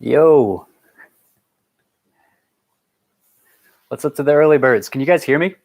Yo, what's up to the early birds? Can you guys hear me?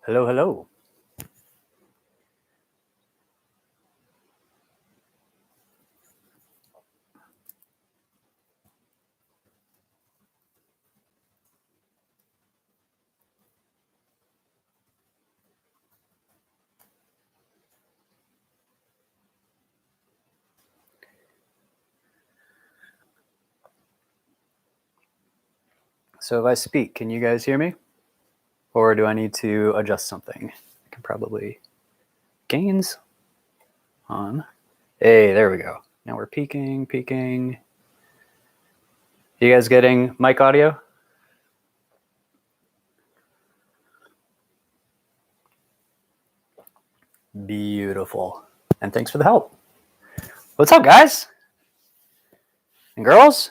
Hello, hello. So if I speak, can you guys hear me? Or do I need to adjust something? I can probably gains on. Hey, there we go. Now we're peaking. You guys getting mic audio? Beautiful. And thanks for the help. What's up, guys? And girls?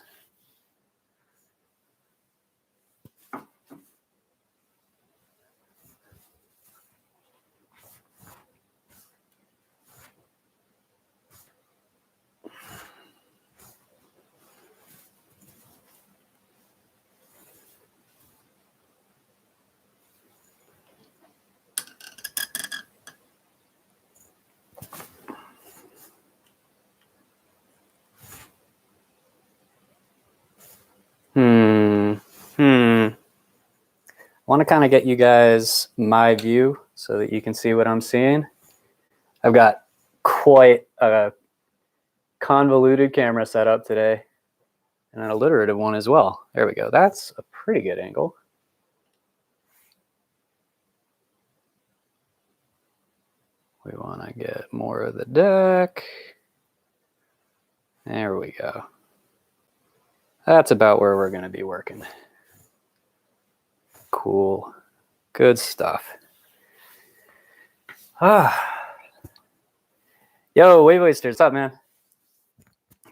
I want to kind of get you guys my view so that you can see what I'm seeing. I've got quite a convoluted camera setup today and an alliterative one as well. There we go. That's a pretty good angle. We want to get more of the deck. There we go. That's about where we're going to be working. Cool. Good stuff. Yo, Wave Wasters, what's up, man?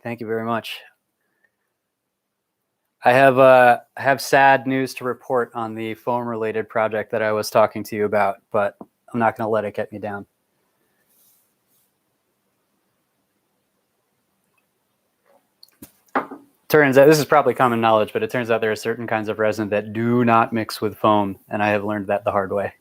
Thank you very much. I have sad news to report on the foam-related project that I was talking to you about, but I'm not going to let it get me down. Turns out, this is probably common knowledge, but it turns out there are certain kinds of resin that do not mix with foam, and I have learned that the hard way.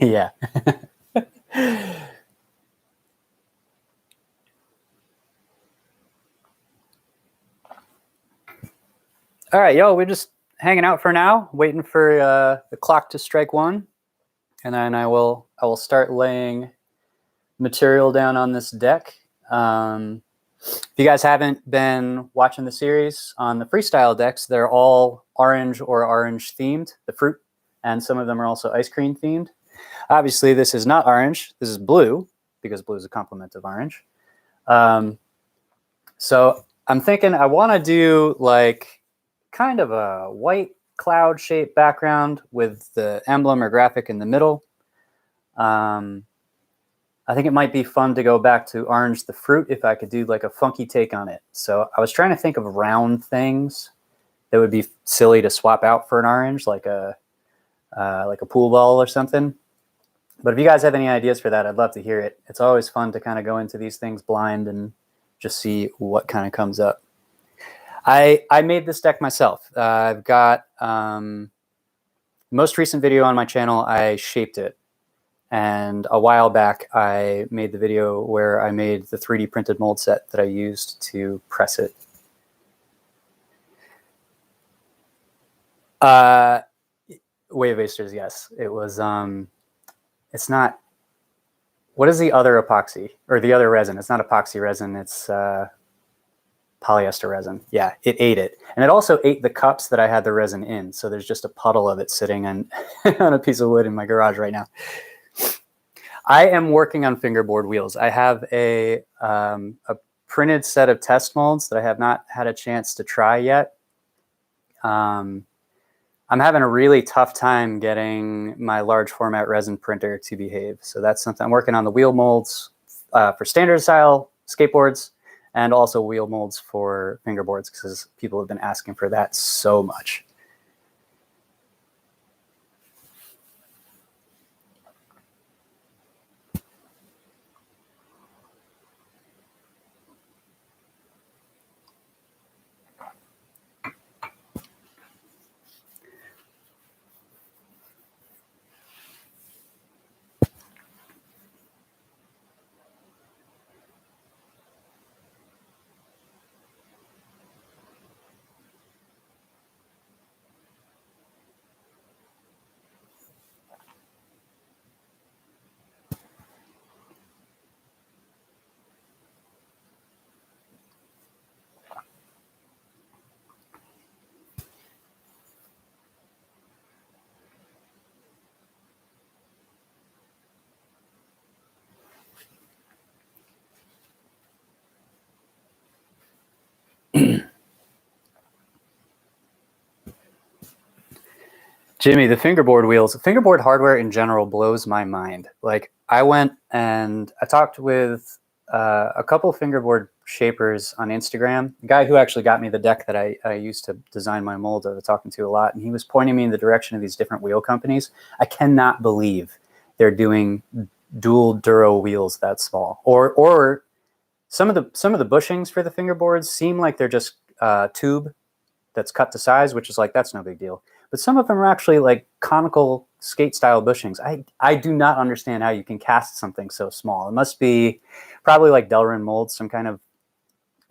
Yeah. All right, yo, we're just hanging out for now, waiting for the clock to strike 1, and then I will start laying material down on this deck. If you guys haven't been watching the series on the Freestyle decks, they're all orange or orange themed, the fruit, and some of them are also ice cream themed. Obviously, this is not orange. This is blue, because blue is a complement of orange. So I'm thinking I want to do like kind of a white cloud shaped background with the emblem or graphic in the middle. I think it might be fun to go back to orange the fruit if I could do like a funky take on it. So I was trying to think of round things that would be silly to swap out for an orange, like a pool ball or something. But if you guys have any ideas for that, I'd love to hear it. It's always fun to kind of go into these things blind and just see what kind of comes up. I made this deck myself. I've got the most recent video on my channel, I shaped it. And a while back, I made the video where I made the 3D printed mold set that I used to press it. Wave Asters, yes. It was, it's not, what is the other epoxy or the other resin? It's not epoxy resin. It's polyester resin. Yeah, it ate it. And it also ate the cups that I had the resin in. So there's just a puddle of it sitting on, on a piece of wood in my garage right now. I am working on fingerboard wheels. I have a printed set of test molds that I have not had a chance to try yet. I'm having a really tough time getting my large format resin printer to behave. So that's something I'm working on, the wheel molds for standard style skateboards and also wheel molds for fingerboards because people have been asking for that so much. Jimmy, the fingerboard wheels, fingerboard hardware in general blows my mind. Like I went and I talked with a couple fingerboard shapers on Instagram, the guy who actually got me the deck that I used to design my mold I was talking to a lot. And he was pointing me in the direction of these different wheel companies. I cannot believe they're doing dual duro wheels that small. Or some of the bushings for the fingerboards seem like they're just tube that's cut to size, which is like, that's no big deal. But some of them are actually like conical skate style bushings. I do not understand how you can cast something so small. It must be probably like Delrin mold, some kind of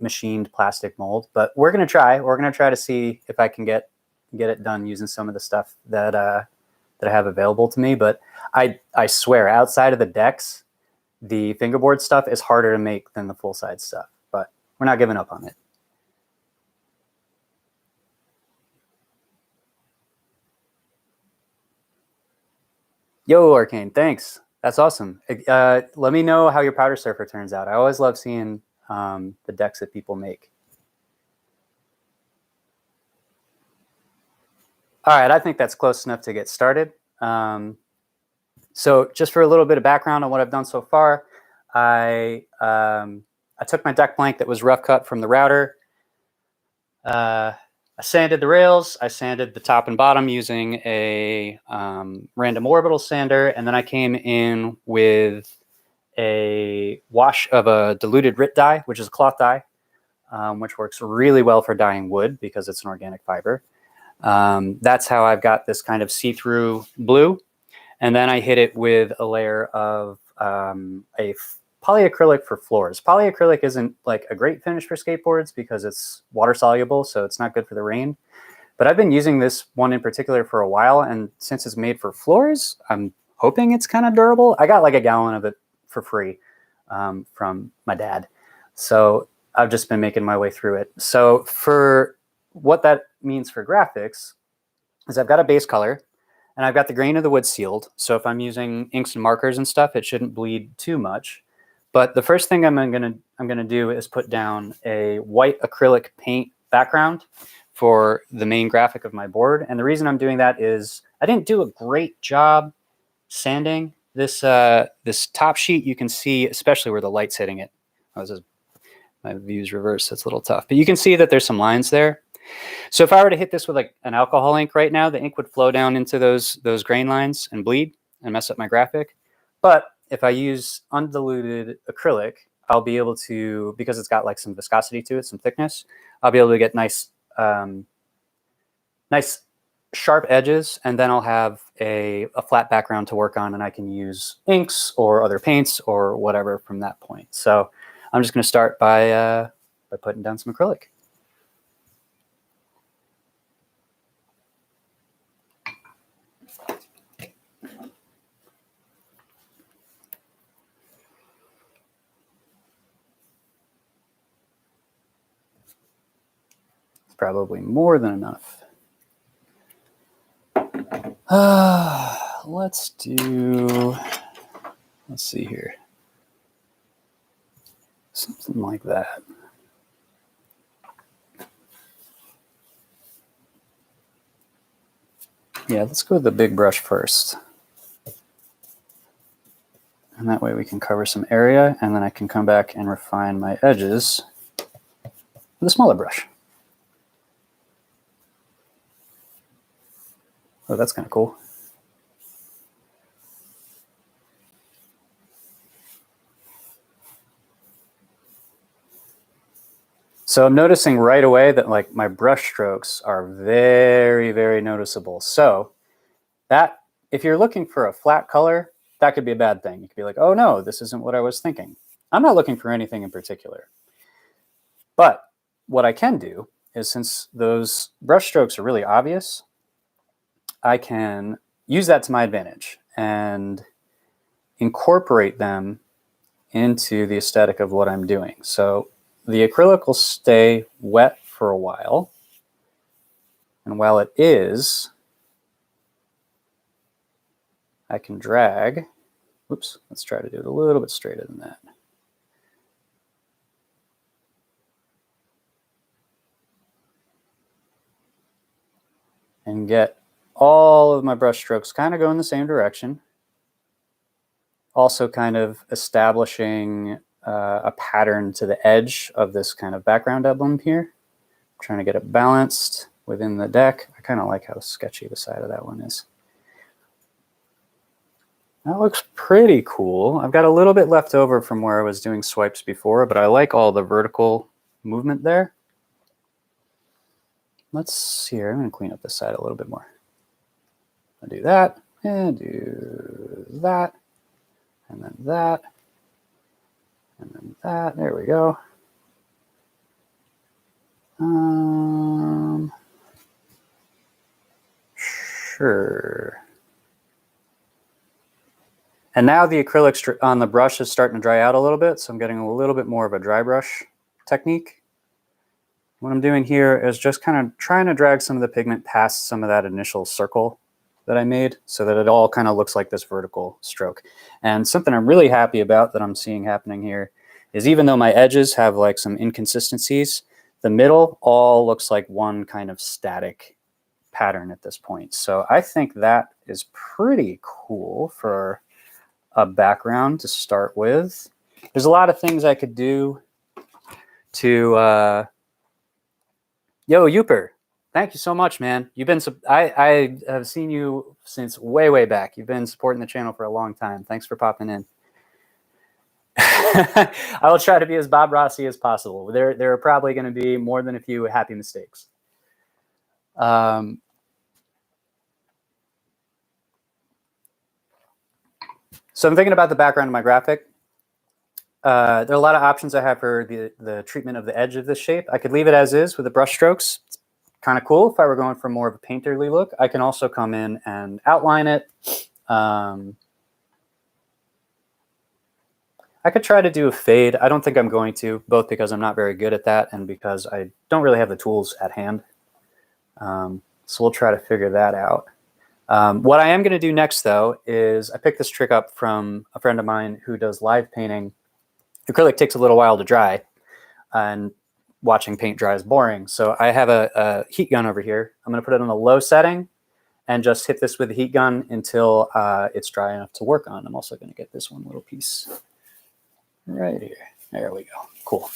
machined plastic mold. But we're gonna try. We're gonna try to see if I can get it done using some of the stuff that I have available to me. But I swear, outside of the decks, the fingerboard stuff is harder to make than the full size stuff. But we're not giving up on it. Yo, Arcane, thanks. That's awesome. Let me know how your powder surfer turns out. I always love seeing the decks that people make. All right, I think that's close enough to get started. So just for a little bit of background on what I've done so far, I took my deck blank that was rough cut from the router. I sanded the rails. I sanded the top and bottom using a random orbital sander. And then I came in with a wash of a diluted RIT dye, which is a cloth dye, which works really well for dyeing wood because it's an organic fiber. That's how I've got this kind of see-through blue. And then I hit it with a layer of a polyacrylic for floors. Polyacrylic isn't like a great finish for skateboards because it's water soluble, so it's not good for the rain. But I've been using this one in particular for a while, and since it's made for floors, I'm hoping it's kind of durable. I got like a gallon of it for free from my dad. So I've just been making my way through it. So for what that means for graphics is I've got a base color, and I've got the grain of the wood sealed. So if I'm using inks and markers and stuff, it shouldn't bleed too much. But the first thing I'm gonna do is put down a white acrylic paint background for the main graphic of my board. And the reason I'm doing that is I didn't do a great job sanding this this top sheet. You can see, especially where the light's hitting it. Oh, this is, my view's reversed. That's a little tough. But you can see that there's some lines there. So if I were to hit this with like an alcohol ink right now, the ink would flow down into those grain lines and bleed and mess up my graphic. But if I use undiluted acrylic, I'll be able to, because it's got like some viscosity to it, some thickness, I'll be able to get nice, nice sharp edges, and then I'll have a flat background to work on, and I can use inks or other paints or whatever from that point. So I'm just going to start by putting down some acrylic. Probably more than enough. Let's see here. Something like that. Yeah, let's go with the big brush first. And that way we can cover some area, and then I can come back and refine my edges with a smaller brush. Oh, that's kind of cool. So I'm noticing right away that like my brush strokes are very, very noticeable. So that, if you're looking for a flat color, that could be a bad thing. You could be like, oh no, this isn't what I was thinking. I'm not looking for anything in particular. But what I can do is, since those brush strokes are really obvious, I can use that to my advantage and incorporate them into the aesthetic of what I'm doing. So the acrylic will stay wet for a while. And while it is, I can drag. Whoops, let's try to do it a little bit straighter than that. And get all of my brush strokes kind of go in the same direction. Also kind of establishing a pattern to the edge of this kind of background emblem here. I'm trying to get it balanced within the deck. I kind of like how sketchy the side of that one is. That looks pretty cool. I've got a little bit left over from where I was doing swipes before, but I like all the vertical movement there. Let's see here. I'm going to clean up this side a little bit more. I'll do that, and do that, and then that, and then that. There we go. Sure. And now the acrylic on the brush is starting to dry out a little bit, so I'm getting a little bit more of a dry brush technique. What I'm doing here is just kind of trying to drag some of the pigment past some of that initial circle that I made so that it all kind of looks like this vertical stroke. And something I'm really happy about that I'm seeing happening here is, even though my edges have like some inconsistencies, the middle all looks like one kind of static pattern at this point. So I think that is pretty cool for a background to start with. There's a lot of things I could do to yo, Youper, thank you so much, man. You've been, I have seen you since way, way back. You've been supporting the channel for a long time. Thanks for popping in. I will try to be as Bob Rossi as possible. There are probably going to be more than a few happy mistakes. So I'm thinking about the background of my graphic. There are a lot of options I have for the treatment of the edge of this shape. I could leave it as is with the brush strokes. It's kind of cool if I were going for more of a painterly look. I can also come in and outline it. I could try to do a fade. I don't think I'm going to, both because I'm not very good at that and because I don't really have the tools at hand. So we'll try to figure that out. What I am going to do next, though, is I picked this trick up from a friend of mine who does live painting. Acrylic takes a little while to dry, and watching paint dry is boring. So I have a heat gun over here. I'm going to put it on a low setting and just hit this with the heat gun until it's dry enough to work on. I'm also going to get this one little piece right here. There we go. Cool.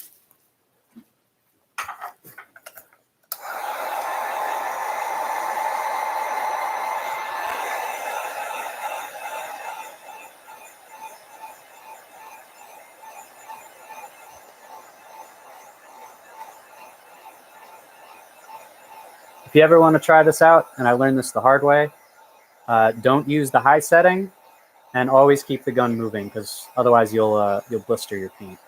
If you ever want to try this out, and I learned this the hard way, don't use the high setting, and always keep the gun moving, because otherwise you'll blister your paint.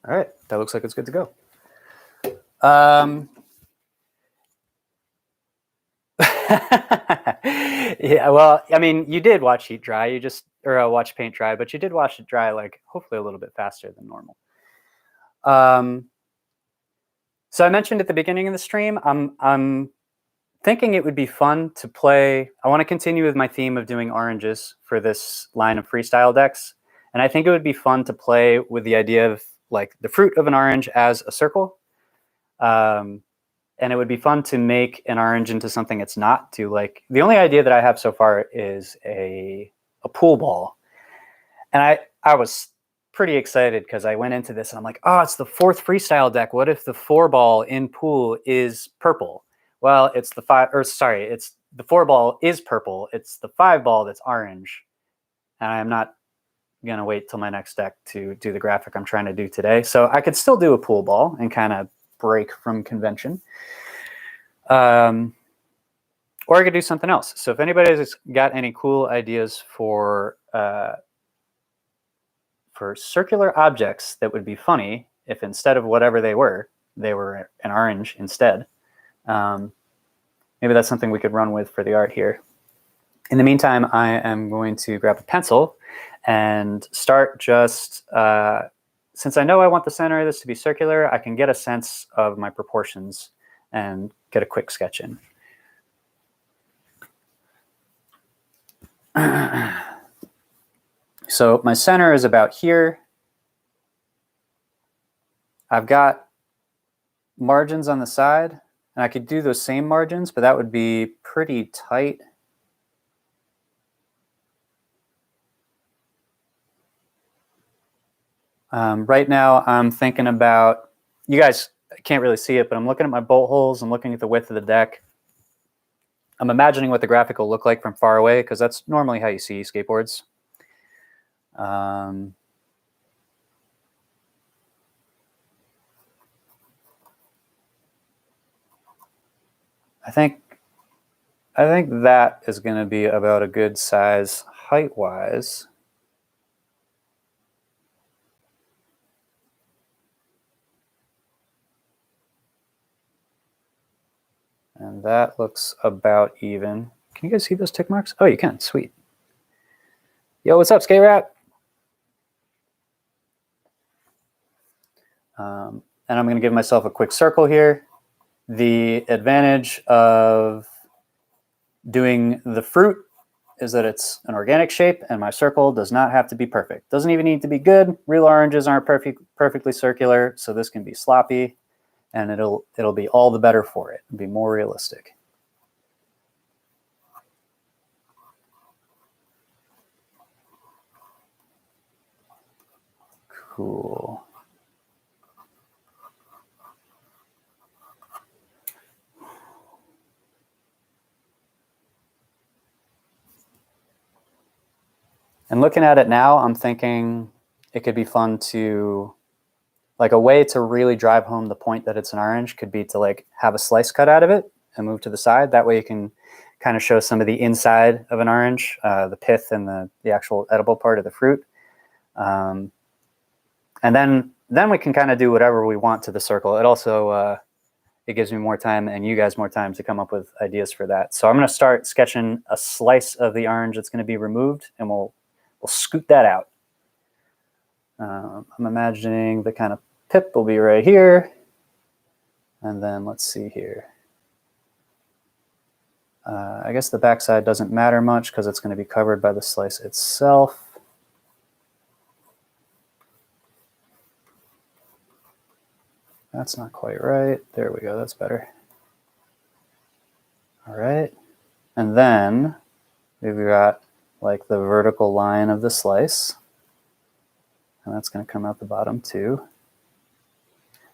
All right, that looks like it's good to go. Yeah, well, I mean, you did watch heat dry, or watch paint dry, but you did watch it dry, like hopefully a little bit faster than normal. So I mentioned at the beginning of the stream, I'm thinking it would be fun to play. I want to continue with my theme of doing oranges for this line of freestyle decks, and I think it would be fun to play with the idea of like the fruit of an orange as a circle. And it would be fun to make an orange into something it's not. To like, the only idea that I have so far is a pool ball, and I was pretty excited because I went into this and I'm like, oh, it's the 4th freestyle deck. What if the 4 ball in pool is purple? Well, it's the 5, or sorry, it's the 4 ball is purple. It's the 5 ball that's orange, and I'm not gonna wait till my next deck to do the graphic I'm trying to do today. So I could still do a pool ball and kind of break from convention. Or I could do something else. So if anybody's got any cool ideas for circular objects that would be funny if instead of whatever they were an orange instead, maybe that's something we could run with for the art here. In the meantime, I am going to grab a pencil and start just, since I know I want the center of this to be circular, I can get a sense of my proportions and get a quick sketch in. So my center is about here. I've got margins on the side, and I could do those same margins, but that would be pretty tight. Right now, I'm thinking about, you guys can't really see it, but I'm looking at my bolt holes. I'm looking at the width of the deck. I'm imagining what the graphic will look like from far away, because that's normally how you see skateboards. I think that is going to be about a good size height-wise. And that looks about even. Can you guys see those tick marks? Oh, you can. Sweet. Yo, what's up, Skate Rat? And I'm going to give myself a quick circle here. The advantage of doing the fruit is that it's an organic shape, and my circle does not have to be perfect. Doesn't even need to be good. Real oranges aren't perfectly circular, so this can be sloppy, and it'll be all the better for it. It'll be more realistic. Cool. And looking at it now, I'm thinking it could be fun to, like, a way to really drive home the point that it's an orange could be to like have a slice cut out of it and move to the side. That way you can kind of show some of the inside of an orange, the pith and the actual edible part of the fruit. And then we can kind of do whatever we want to the circle. It also, it gives me more time and you guys more time to come up with ideas for that. So I'm going to start sketching a slice of the orange that's going to be removed, and we'll scoot that out. I'm imagining the kind of pip will be right here. And then let's see here. I guess the backside doesn't matter much because it's going to be covered by the slice itself. That's not quite right. There we go. That's better. All right. And then we've got like the vertical line of the slice. And that's going to come out the bottom too.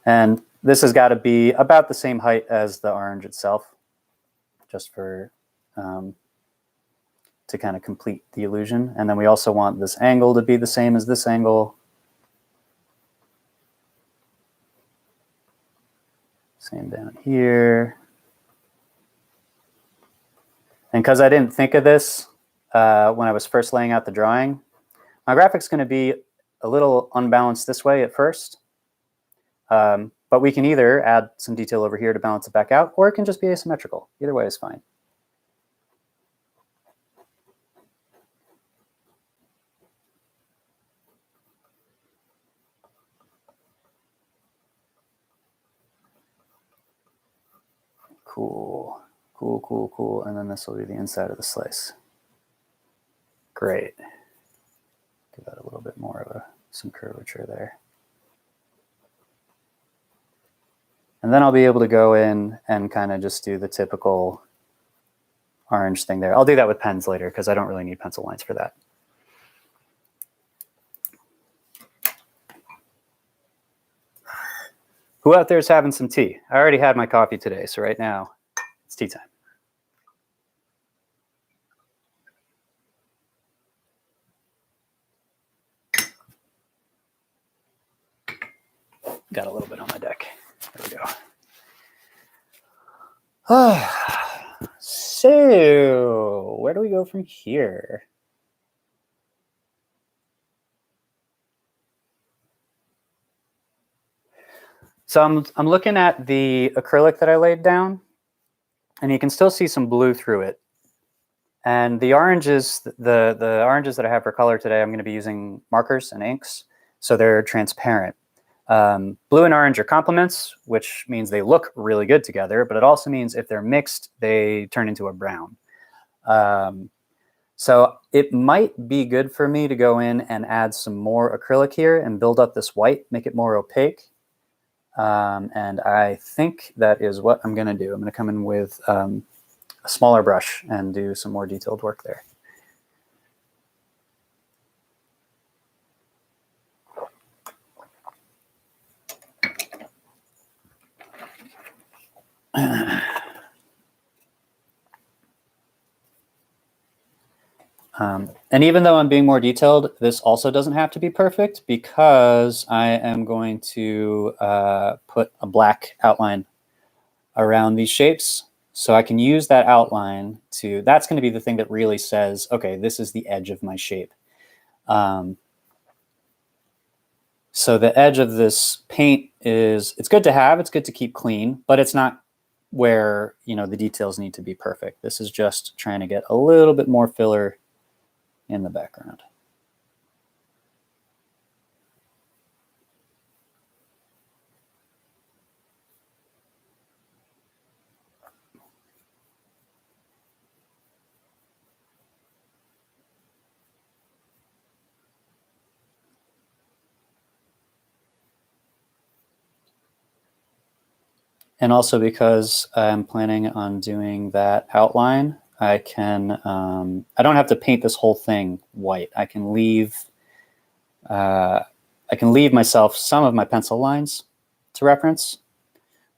And this has got to be about the same height as the orange itself, just for to kind of complete the illusion. And then we also want this angle to be the same as this angle. Same down here. And because I didn't think of this when I was first laying out the drawing, my graphic's going to be a little unbalanced this way at first. But we can either add some detail over here to balance it back out, or it can just be asymmetrical. Either way is fine. Cool, cool, cool, cool. And then this will be the inside of the slice. Great. Give that a little bit more of some curvature there. And then I'll be able to go in and kind of just do the typical orange thing there. I'll do that with pens later because I don't really need pencil lines for that. Who out there is having some tea? I already had my coffee today, so right now it's tea time. Got a little bit on my deck. There we go. So where do we go from here? So I'm looking at the acrylic that I laid down, and you can still see some blue through it. And the oranges, the oranges that I have for color today, I'm going to be using markers and inks, so they're transparent. Blue and orange are complements, which means they look really good together, but it also means if they're mixed, they turn into a brown. So it might be good for me to go in and add some more acrylic here and build up this white, make it more opaque. And I think that is what I'm going to do. I'm going to come in with a smaller brush and do some more detailed work there. And even though I'm being more detailed, this also doesn't have to be perfect because I am going to put a black outline around these shapes. So I can use that outline to, that's going to be the thing that really says, okay, this is the edge of my shape. So the edge of this paint is, it's good to have, it's good to keep clean, but it's not where, you know, the details need to be perfect. This is just trying to get a little bit more filler in the background. And also because I'm planning on doing that outline, I can, I don't have to paint this whole thing white. I can leave myself some of my pencil lines to reference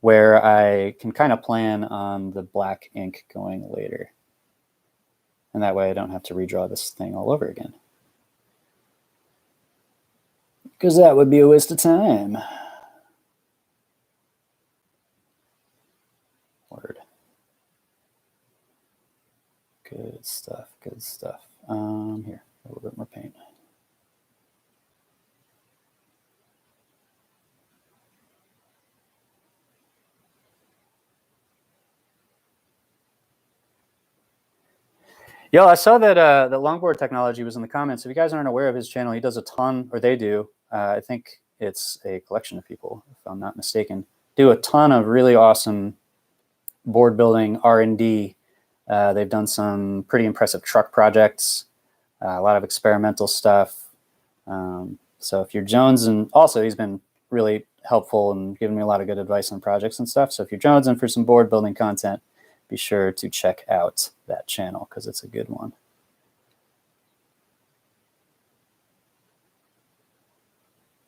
where I can kind of plan on the black ink going later. And that way I don't have to redraw this thing all over again. Because that would be a waste of time. Word. Good stuff, good stuff. Here, a little bit more paint. Yo, I saw that that Longboard Technology was in the comments. If you guys aren't aware of his channel, he does a ton, or they do. I think it's a collection of people, if I'm not mistaken. Do a ton of really awesome board building R&D. They've done some pretty impressive truck projects, a lot of experimental stuff. So if you're jonesing, also he's been really helpful and giving me a lot of good advice on projects and stuff. So if you're jonesing for some board building content, be sure to check out that channel because it's a good one.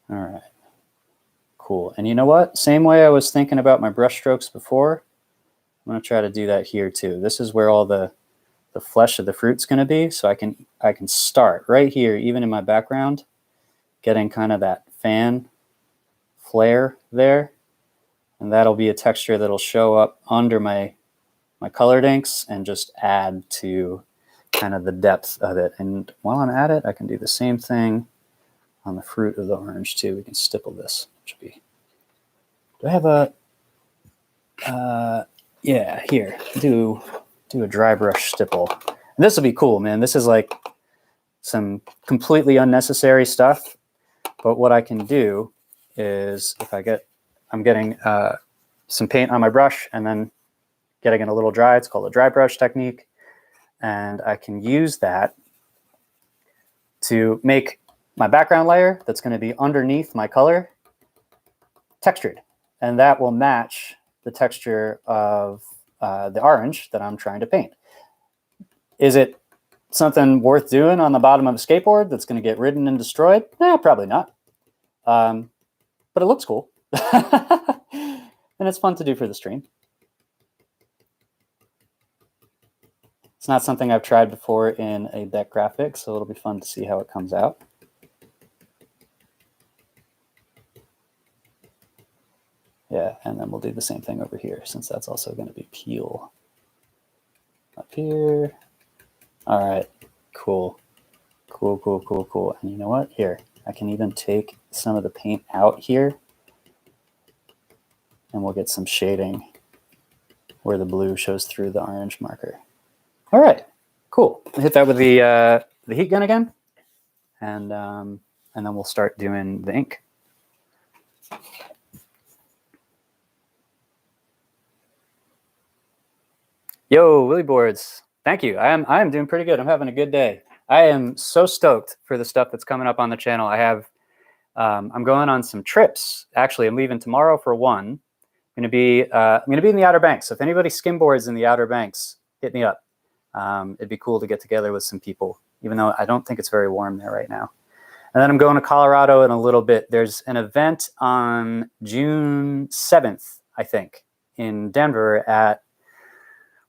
All right, cool. And you know what? Same way I was thinking about my brush strokes before, I'm going to try to do that here too. This is where all the flesh of the fruit's going to be. So I can start right here, even in my background, getting kind of that fan flare there. And that'll be a texture that'll show up under my colored inks and just add to kind of the depth of it. And while I'm at it, I can do the same thing on the fruit of the orange too. We can stipple this, which would be Do I have a, yeah, here, do a dry brush stipple. And this will be cool, man. This is like some completely unnecessary stuff. But what I can do is if I'm getting some paint on my brush and then getting it a little dry. It's called a dry brush technique. And I can use that to make my background layer that's going to be underneath my color textured. And that will match the texture of the orange that I'm trying to paint. Is it something worth doing on the bottom of a skateboard that's going to get ridden and destroyed? No, probably not. But it looks cool. And it's fun to do for the stream. It's not something I've tried before in a deck graphic, so it'll be fun to see how it comes out. Yeah, and then we'll do the same thing over here, since that's also going to be peel. Up here. All right, cool. Cool, cool, cool, cool. And you know what? Here, I can even take some of the paint out here, and we'll get some shading where the blue shows through the orange marker. All right, cool. I'll hit that with the heat gun again, and then we'll start doing the ink. Yo, Willy Boards, thank you. I am doing pretty good. I'm having a good day. I am so stoked for the stuff that's coming up on the channel. I have, I'm going on some trips. Actually, I'm leaving tomorrow for one. I'm gonna be in the Outer Banks. So if anybody skimboards in the Outer Banks, hit me up. It'd be cool to get together with some people, even though I don't think it's very warm there right now. And then I'm going to Colorado in a little bit. There's an event on June 7th, I think, in Denver at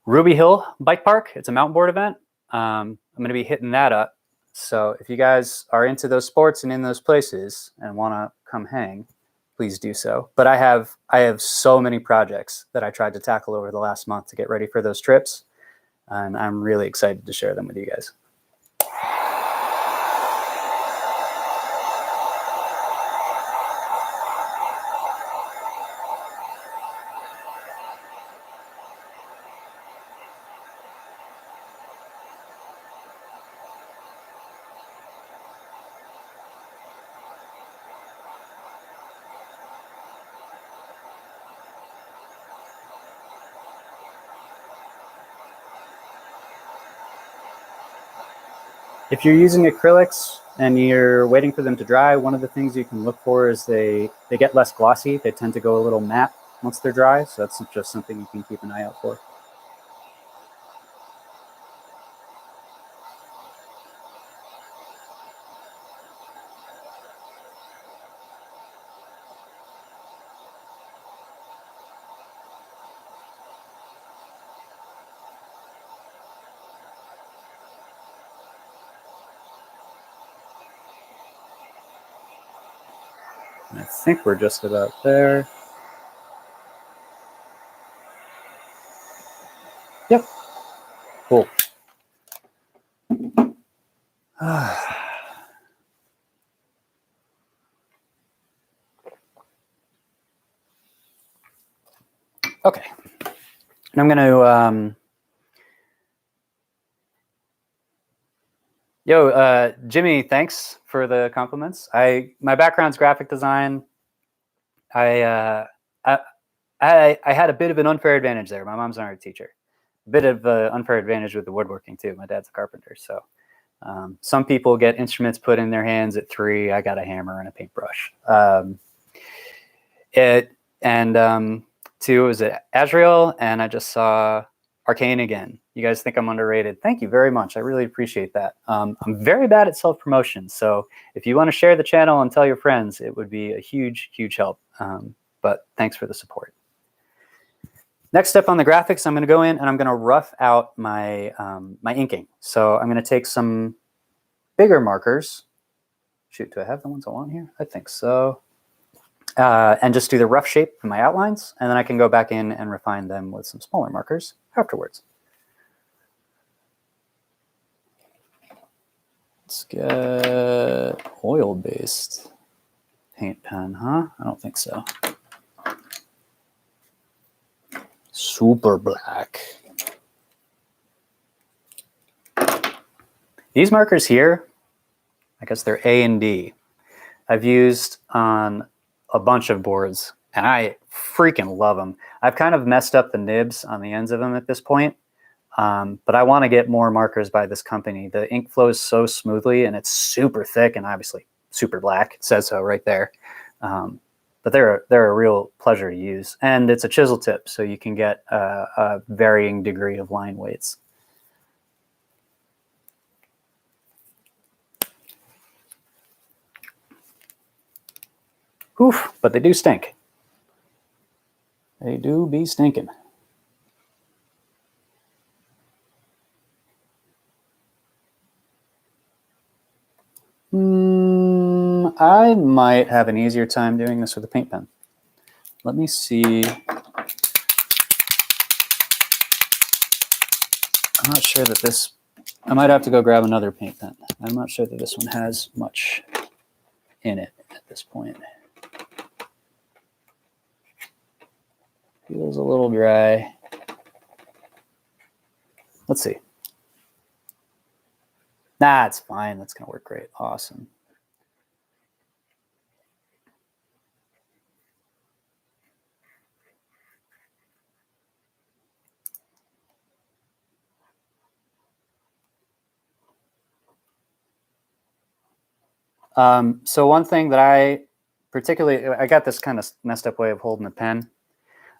Ruby Hill Bike Park. It's a mountain board event. I'm going to be hitting that up. So if you guys are into those sports and in those places and want to come hang, please do so. But I have so many projects that I tried to tackle over the last month to get ready for those trips. And I'm really excited to share them with you guys. If you're using acrylics and you're waiting for them to dry, one of the things you can look for is they get less glossy. They tend to go a little matte once they're dry. So that's just something you can keep an eye out for. And I think we're just about there. Yep. Cool. Okay. And I'm going to, Jimmy, thanks for the compliments. My background's graphic design. I had a bit of an unfair advantage there. My mom's an art teacher. A bit of an unfair advantage with the woodworking too. My dad's a carpenter. So some people get instruments put in their hands at 3. I got a hammer and a paintbrush. 2 was at Azrael, and I just saw Arcane again. You guys think I'm underrated? Thank you very much. I really appreciate that. I'm very bad at self-promotion, so if you want to share the channel and tell your friends, it would be a huge, huge help. But thanks for the support. Next step on the graphics, I'm going to go in and I'm going to rough out my my inking. So I'm going to take some bigger markers. Shoot, do I have the ones I want here? I think so. And just do the rough shape for my outlines, and then I can go back in and refine them with some smaller markers afterwards. Let's get oil-based paint pen, huh? I don't think so. super black. These markers here, I guess they're A and D. I've used on a bunch of boards, and I freaking love them. I've kind of messed up the nibs on the ends of them at this point, but I want to get more markers by this company. The ink flows so smoothly, and it's super thick and obviously super black. It says so right there. But they're a real pleasure to use, and it's a chisel tip, so you can get a varying degree of line weights. Oof, but they do stink. They do be stinking. I might have an easier time doing this with a paint pen. Let me see. I'm not sure that this, I might have to go grab another paint pen. I'm not sure that this one has much in it at this point. Feels a little dry. Let's see. Nah, it's fine. That's going to work great. Awesome. So one thing that I got this kind of messed up way of holding the pen.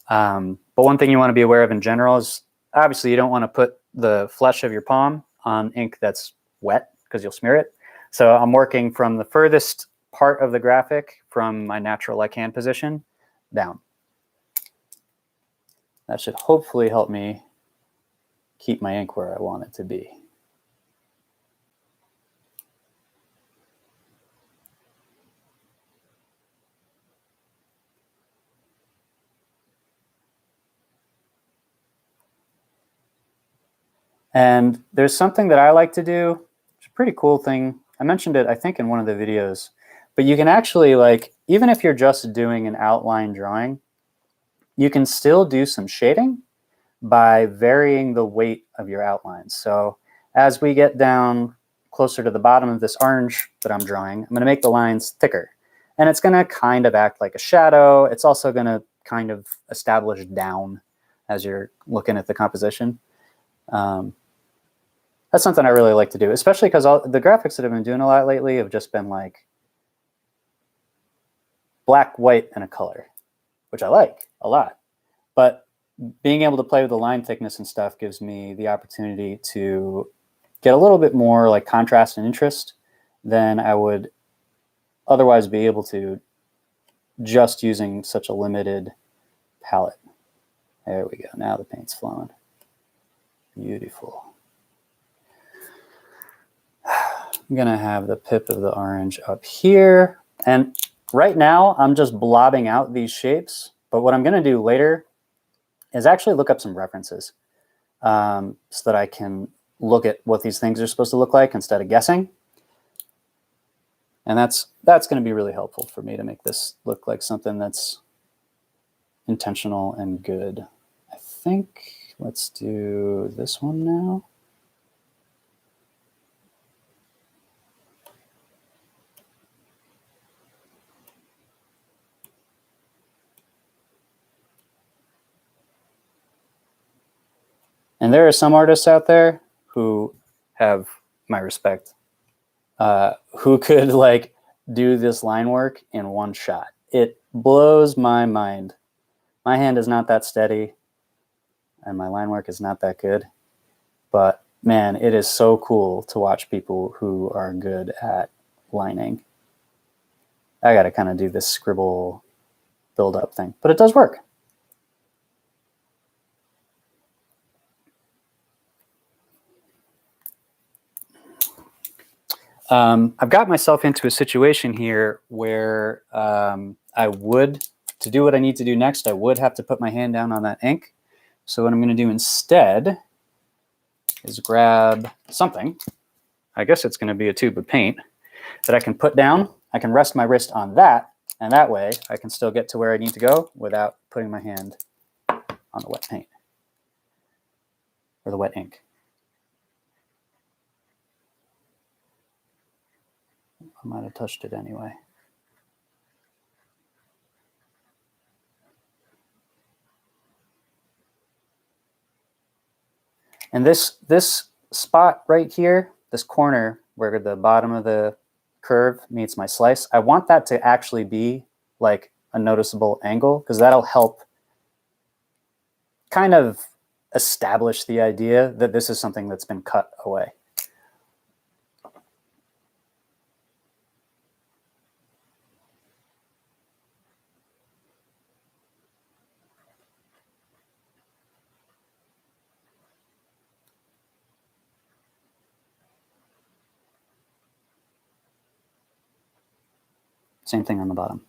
But one thing you want to be aware of in general is obviously you don't want to put the flesh of your palm on ink that's wet because you'll smear it. So I'm working from the furthest part of the graphic from my natural like hand position down. That should hopefully help me keep my ink where I want it to be. And there's something that I like to do. It's a pretty cool thing. I mentioned it, I think, in one of the videos. But you can actually, like, even if you're just doing an outline drawing, you can still do some shading by varying the weight of your outlines. So as we get down closer to the bottom of this orange that I'm drawing, I'm going to make the lines thicker. And it's going to kind of act like a shadow. It's also going to kind of establish down as you're looking at the composition. That's something I really like to do, especially because the graphics that I've been doing a lot lately have just been like black, white, and a color, which I like a lot. But being able to play with the line thickness and stuff gives me the opportunity to get a little bit more like contrast and interest than I would otherwise be able to just using such a limited palette. There we go. Now the paint's flowing. Beautiful. I'm going to have the pip of the orange up here. And right now, I'm just blobbing out these shapes. But what I'm going to do later is actually look up some references so that I can look at what these things are supposed to look like instead of guessing. And that's going to be really helpful for me to make this look like something that's intentional and good. I think let's do this one now. And there are some artists out there who have my respect, who could like do this line work in one shot. It blows my mind. My hand is not that steady and my line work is not that good, but man, it is so cool to watch people who are good at lining. I got to kind of do this scribble build up thing, but it does work. I've got myself into a situation here where to do what I need to do next, I would have to put my hand down on that ink. So what I'm going to do instead is grab something. I guess it's going to be a tube of paint that I can put down. I can rest my wrist on that, and that way I can still get to where I need to go without putting my hand on the wet paint. or the wet ink. I might have touched it anyway. And this spot right here, this corner where the bottom of the curve meets my slice, I want that to actually be like a noticeable angle, because that'll help kind of establish the idea that this is something that's been cut away. Same thing on the bottom.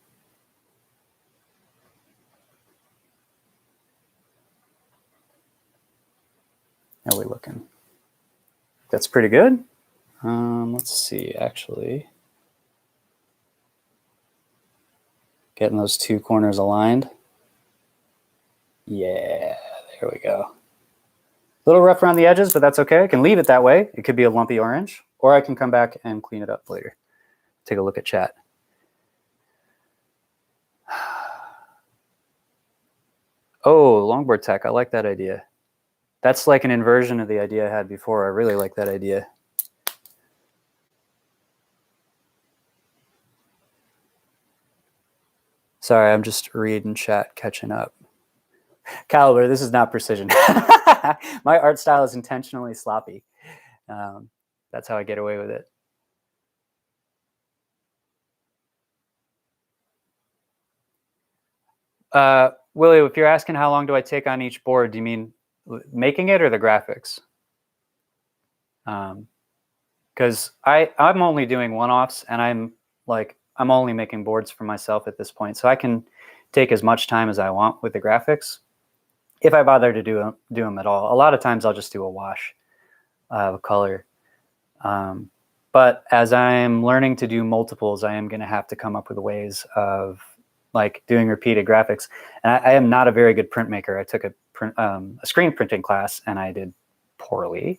How are we looking? That's pretty good. Let's see, actually. Getting those two corners aligned. Yeah, there we go. A little rough around the edges, but that's okay. I can leave it that way. It could be a lumpy orange, or I can come back and clean it up later. Take a look at chat. Oh, longboard tech. I like that idea. That's like an inversion of the idea I had before. I really like that idea. Sorry, I'm just reading chat, catching up. Caliber, this is not precision. My art style is intentionally sloppy. That's how I get away with it. Willie, if you're asking how long do I take on each board, do you mean making it or the graphics? Because I'm only doing one-offs, and I'm only making boards for myself at this point, so I can take as much time as I want with the graphics if I bother to do them at all. A lot of times I'll just do a wash of color. But as I'm learning to do multiples, I am going to have to come up with ways of like doing repeated graphics. And I am not a very good printmaker. I took a screen printing class and I did poorly.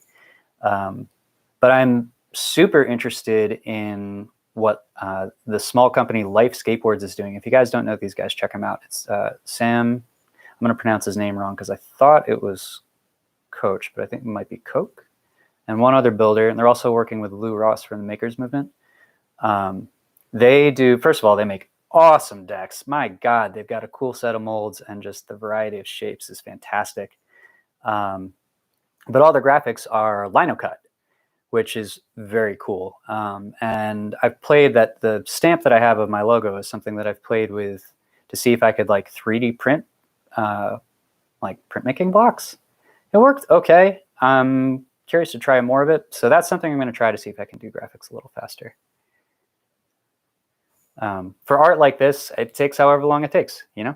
But I'm super interested in what the small company Life Skateboards is doing. If you guys don't know these guys, check them out. It's Sam. I'm going to pronounce his name wrong because I thought it was Coach, but I think it might be Coke. And one other builder, and they're also working with Lou Ross from the Makers Movement. They do, first of all, they make awesome decks. My God, they've got a cool set of molds, and just the variety of shapes is fantastic. But all the graphics are lino cut, which is very cool. And I've played that. The stamp that I have of my logo is something that I've played with to see if I could like 3D print like printmaking blocks. It worked okay. I'm curious to try more of it. So that's something I'm going to try to see if I can do graphics a little faster. For art like this, it takes however long it takes, you know?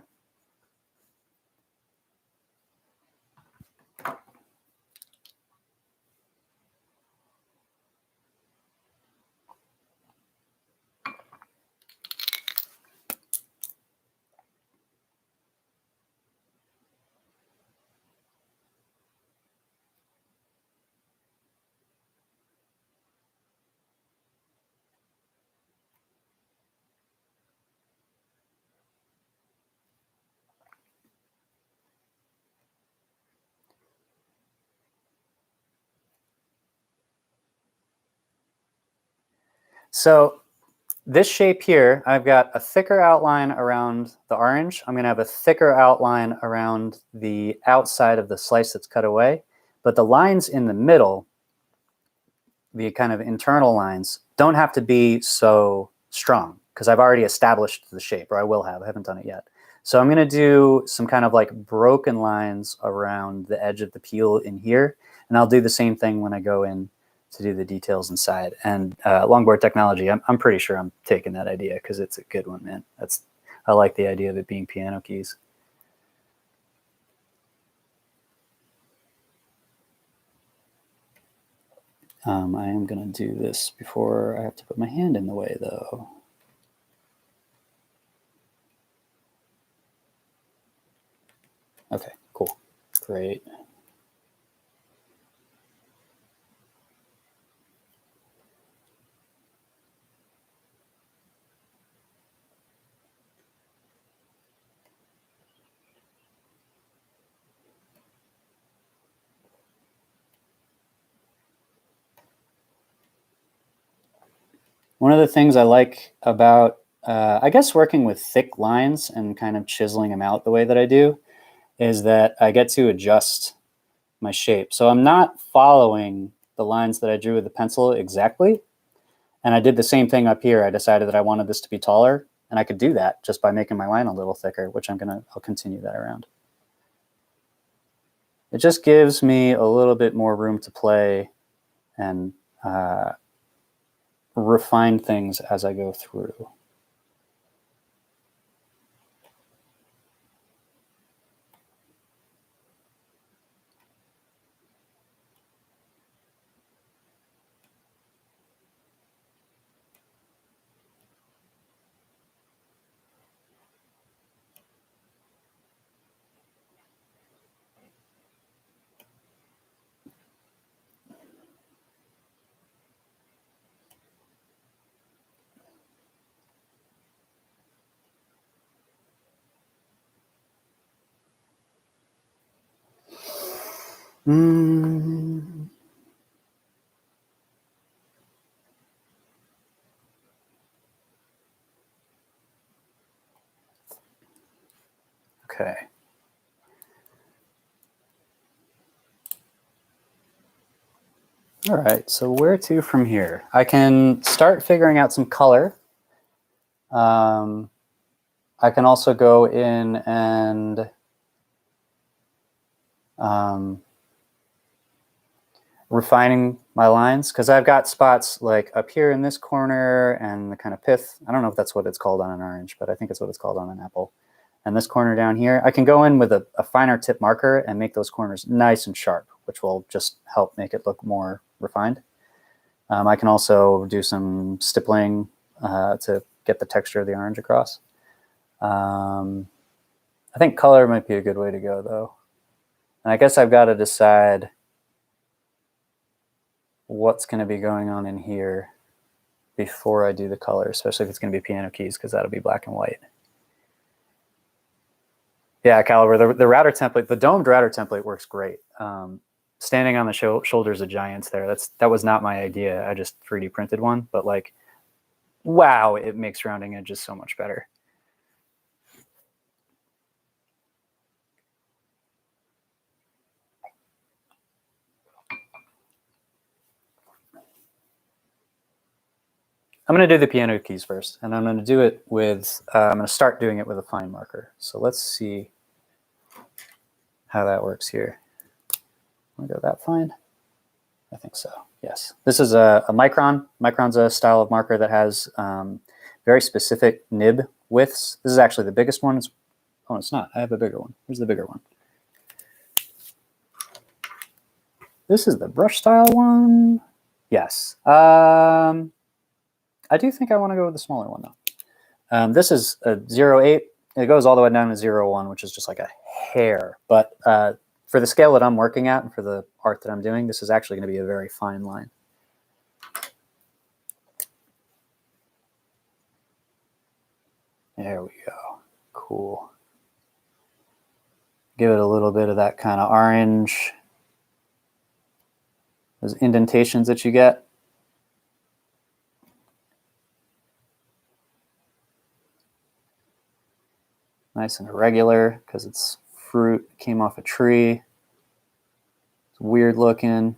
So this shape here, I've got a thicker outline around the orange. I'm going to have a thicker outline around the outside of the slice that's cut away. But the lines in the middle, the kind of internal lines, don't have to be so strong because I've already established the shape, or I will have. I haven't done it yet. So I'm going to do some kind of like broken lines around the edge of the peel in here. And I'll do the same thing when I go in to do the details inside. And longboard technology, I'm pretty sure I'm taking that idea because it's a good one, man. I like the idea of it being piano keys. I am going to do this before I have to put my hand in the way, though. Okay, cool. Great. One of the things I like about, I guess, working with thick lines and kind of chiseling them out the way that I do is that I get to adjust my shape. So I'm not following the lines that I drew with the pencil exactly. And I did the same thing up here. I decided that I wanted this to be taller, and I could do that just by making my line a little thicker, which I'll continue that around. It just gives me a little bit more room to play and refine things as I go through. Okay. All right, so where to from here? I can start figuring out some color. I can also go in and refining my lines, because I've got spots like up here in this corner and the kind of pith. I don't know if that's what it's called on an orange, but I think it's what it's called on an apple. And this corner down here, I can go in with a finer tip marker and make those corners nice and sharp, which will just help make it look more refined. I can also do some stippling to get the texture of the orange across. I think color might be a good way to go, though. And I guess I've got to decide what's going to be going on in here before I do the color, especially if it's going to be piano keys, because that'll be black and white. Yeah, Caliber, the router template, the domed router template works great. Standing on the shoulders of giants there, that was not my idea. I just 3D printed one, but like, wow, it makes rounding edges so much better. I'm going to do the piano keys first, and I'm going to do it with, I'm going to start doing it with a fine marker. So let's see how that works here. Want to go that fine? I think so, yes. This is a Micron. Micron's a style of marker that has very specific nib widths. This is actually the biggest one. Oh, it's not. I have a bigger one. Here's the bigger one. This is the brush style one. Yes. I do think I want to go with the smaller one, though. This is a 0.8. It goes all the way down to 0.1, which is just like a hair. But for the scale that I'm working at and for the art that I'm doing, this is actually going to be a very fine line. There we go. Cool. Give it a little bit of that kind of orange. Those indentations that you get. Nice and irregular because it's fruit, came off a tree. It's weird looking.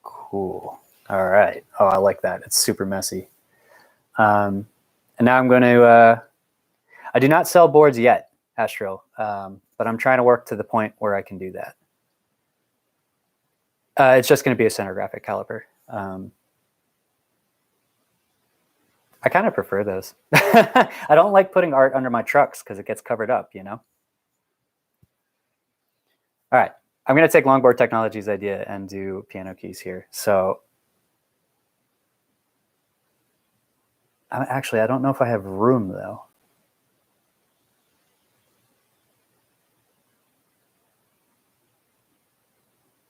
Cool. All right. Oh, I like that. It's super messy. And now I'm going to, I do not sell boards yet, Astro, but I'm trying to work to the point where I can do that. It's just going to be a center graphic caliper. I kind of prefer those. I don't like putting art under my trucks because it gets covered up, you know? All right. I'm going to take Longboard Technologies' idea and do piano keys here. So actually, I don't know if I have room, though.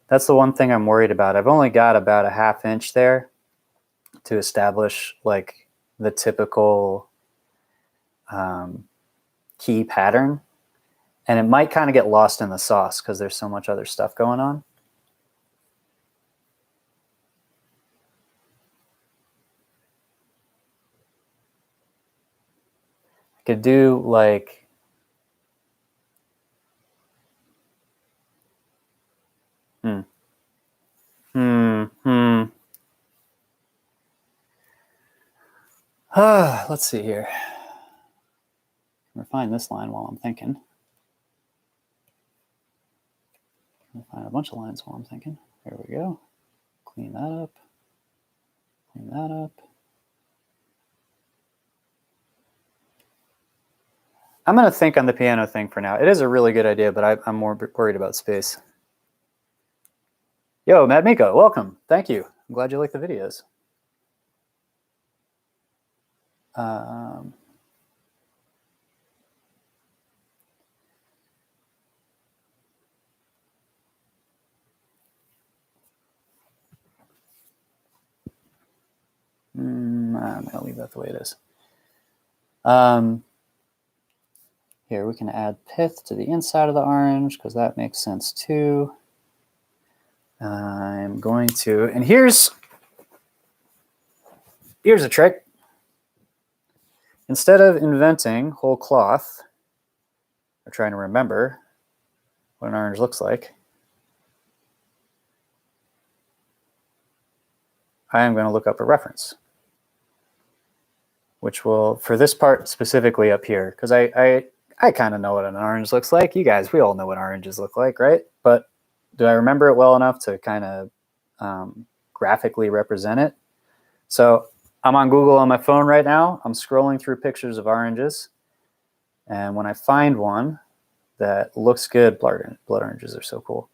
That's the one thing I'm worried about. I've only got about a ½ inch there to establish like the typical key pattern. And it might kind of get lost in the sauce because there's so much other stuff going on. I could do like, let's see here. Refine this line while I'm thinking. Refine a bunch of lines while I'm thinking. There we go. Clean that up. Clean that up. I'm going to think on the piano thing for now. It is a really good idea, but I'm more worried about space. Yo, Mad Miko, welcome. Thank you. I'm glad you like the videos. I'm going to leave that the way it is. Here, we can add pith to the inside of the orange because that makes sense too. I'm going to, and here's a trick. Instead of inventing whole cloth, or trying to remember what an orange looks like, I am going to look up a reference, which will, for this part specifically up here, because I kind of know what an orange looks like. You guys, we all know what oranges look like, right? But do I remember it well enough to kind of graphically represent it? So I'm on Google on my phone right now. I'm scrolling through pictures of oranges. And when I find one that looks good, blood oranges are so cool.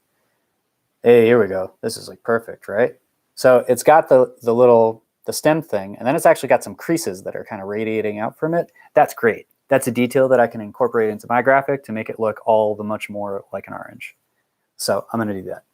Hey, here we go. This is like perfect, right? So it's got the stem thing, and then it's actually got some creases that are kind of radiating out from it. That's great. That's a detail that I can incorporate into my graphic to make it look all the much more like an orange. So I'm going to do that.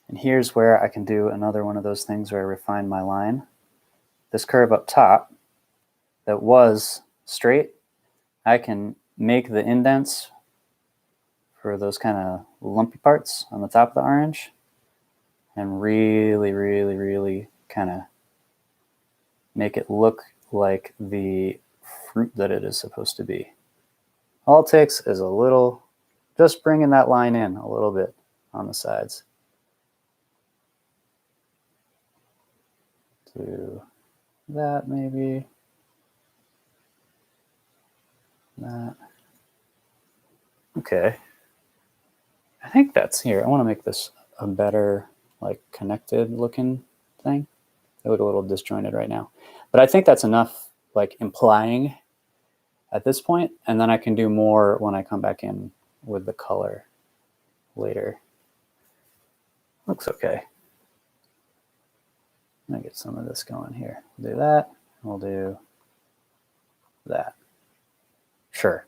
And here's where I can do another one of those things where I refine my line. This curve up top that was straight, I can make the indents for those kind of lumpy parts on the top of the orange and really, really, really kind of make it look like the fruit that it is supposed to be. All it takes is a little, just bringing that line in a little bit on the sides. Do that maybe. That. Okay. I think that's here. I want to make this a better, like, connected looking thing. It look a little disjointed right now. But I think that's enough, like, implying at this point, and then I can do more when I come back in with the color later. Looks okay. I'm gonna get some of this going here. We'll do that. We'll do that. Sure.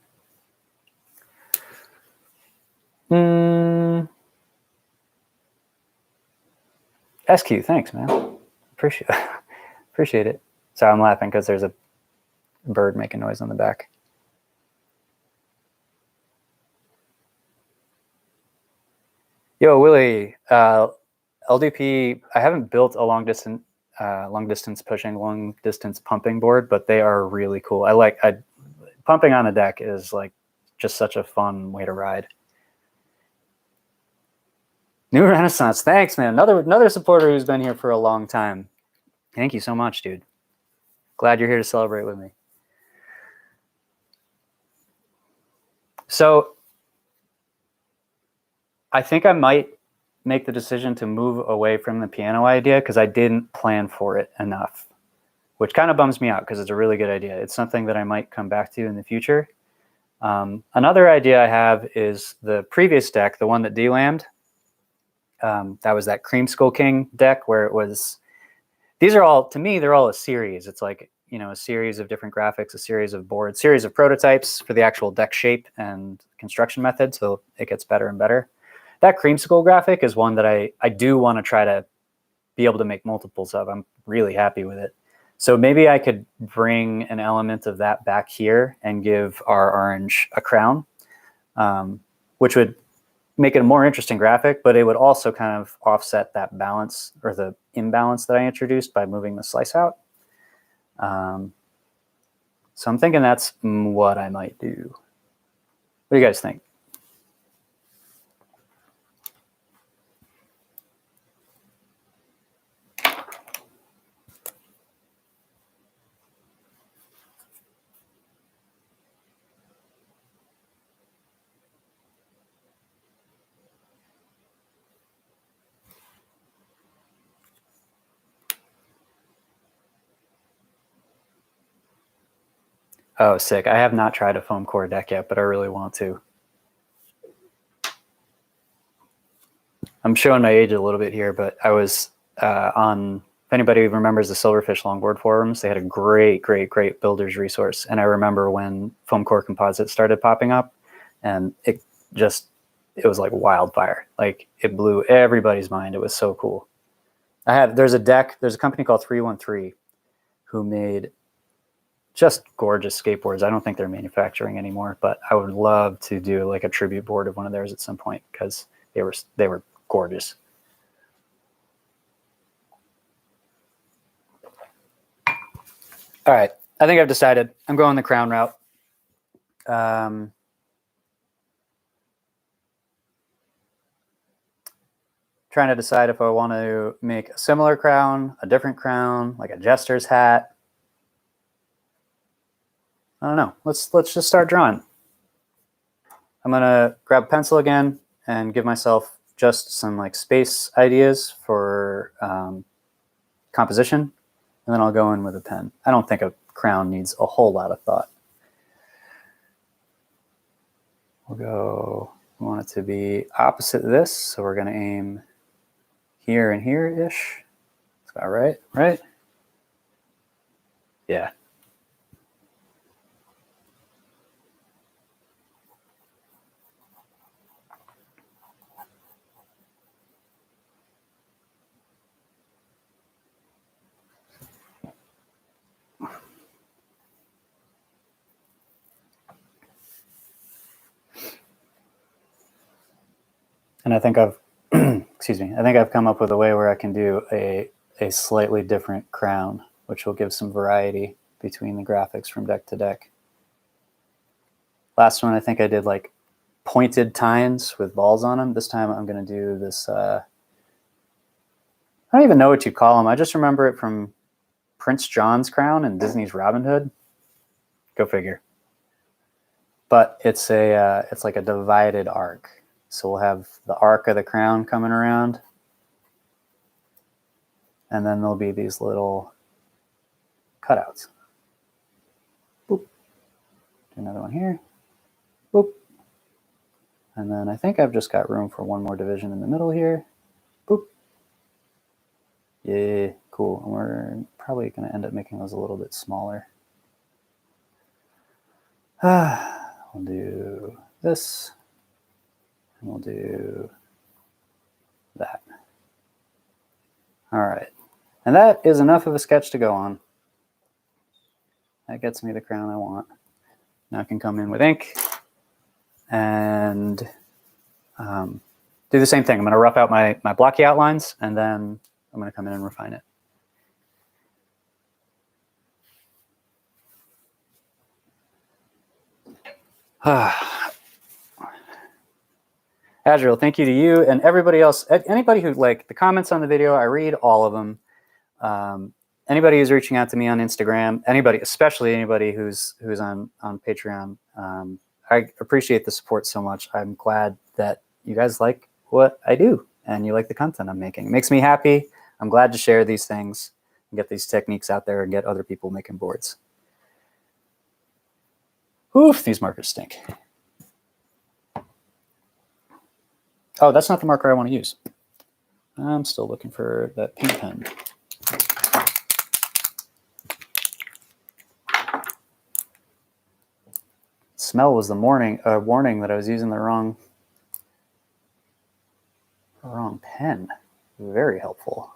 SQ, thanks, man. Appreciate it. Sorry, I'm laughing because there's a bird making noise on the back. Yo, Willie, LDP, I haven't built a long distance pushing, long distance pumping board, but they are really cool. Pumping on a deck is like just such a fun way to ride. New Renaissance, thanks, man. Another supporter who's been here for a long time. Thank you so much, dude. Glad you're here to celebrate with me. So I think I might make the decision to move away from the piano idea because I didn't plan for it enough, which kind of bums me out because it's a really good idea. It's something that I might come back to in the future. Another idea I have is the previous deck, the one that delammed. That was that Cream Skull King deck where it was, these are all, to me, they're all a series. It's like, you know, a series of different graphics, a series of boards, series of prototypes for the actual deck shape and construction method. So it gets better and better. That Cream Skull graphic is one that I do want to try to be able to make multiples of. I'm really happy with it. So maybe I could bring an element of that back here and give our orange a crown, which would make it a more interesting graphic, but it would also kind of offset that balance or the imbalance that I introduced by moving the slice out. So I'm thinking that's what I might do. What do you guys think? Oh, sick. I have not tried a foam core deck yet, but I really want to. I'm showing my age a little bit here, but I was on, if anybody remembers the Silverfish Longboard forums, they had a great builder's resource. And I remember when foam core composites started popping up, and it was like wildfire. Like it blew everybody's mind. It was so cool. There's a company called 313 who made just gorgeous skateboards. I don't think they're manufacturing anymore, but I would love to do like a tribute board of one of theirs at some point because they were gorgeous. All right, I think I've decided. I'm going the crown route. Trying to decide if I want to make a similar crown, a different crown, like a jester's hat. I don't know. Let's just start drawing. I'm gonna grab a pencil again and give myself just some like space ideas for composition, and then I'll go in with a pen. I don't think a crown needs a whole lot of thought. We want it to be opposite this, so we're gonna aim here and here-ish. That's about right, right? Yeah. And I think I've, excuse me, I think I've come up with a way where I can do a slightly different crown, which will give some variety between the graphics from deck to deck. Last one, I think I did like pointed tines with balls on them. This time I'm going to do this, I don't even know what you call them. I just remember it from Prince John's crown and Disney's Robin Hood. Go figure. But it's like a divided arc. So we'll have the arc of the crown coming around. And then there'll be these little cutouts. Boop. Do another one here. Boop. And then I think I've just got room for one more division in the middle here. Boop. Yeah, cool. And we're probably going to end up making those a little bit smaller. We'll do this. And we'll do that. All right. And that is enough of a sketch to go on. That gets me the crown I want. Now I can come in with ink and do the same thing. I'm going to rough out my blocky outlines, and then I'm going to come in and refine it. Azrael, thank you to you and everybody else. Anybody who, like, the comments on the video, I read all of them. Anybody who's reaching out to me on Instagram, anybody, especially anybody who's on Patreon, I appreciate the support so much. I'm glad that you guys like what I do. and you like the content I'm making. It makes me happy. I'm glad to share these things and get these techniques out there and get other people making boards. Oof, these markers stink. Oh, that's not the marker I want to use. I'm still looking for that paint pen. Smell was the warning that I was using the wrong pen. Very helpful.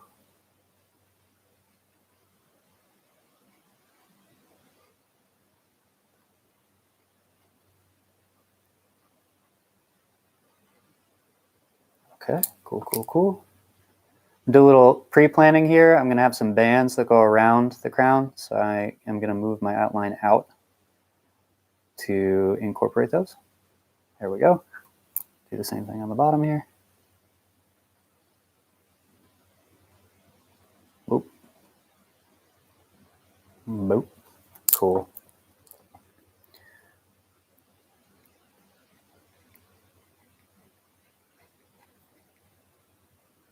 Okay, cool. Do a little pre-planning here. I'm going to have some bands that go around the crown, so I am going to move my outline out to incorporate those. There we go. Do the same thing on the bottom here. Boop. Boop. Cool.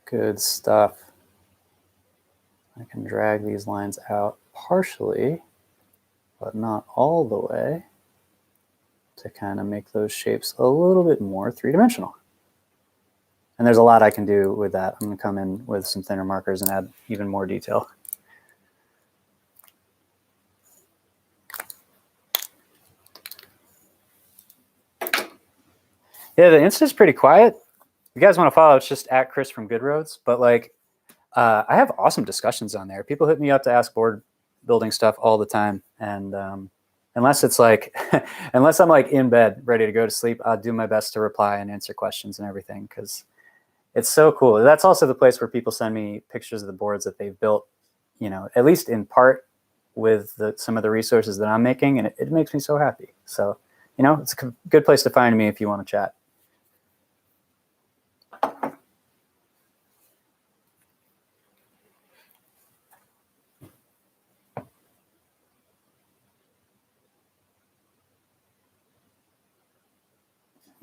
Good stuff. I can drag these lines out partially, but not all the way, to kind of make those shapes a little bit more three-dimensional. And there's a lot I can do with that. I'm going to come in with some thinner markers and add even more detail. Yeah, the Insta's pretty quiet. If you guys want to follow, it's just at Chris from Good Roads. But like, I have awesome discussions on there. People hit me up to ask board building stuff all the time. And unless it's like, unless I'm like in bed, ready to go to sleep, I'll do my best to reply and answer questions and everything, because it's so cool. That's also the place where people send me pictures of the boards that they've built, you know, at least in part with some of the resources that I'm making. And it makes me so happy. So, you know, it's a good place to find me if you want to chat.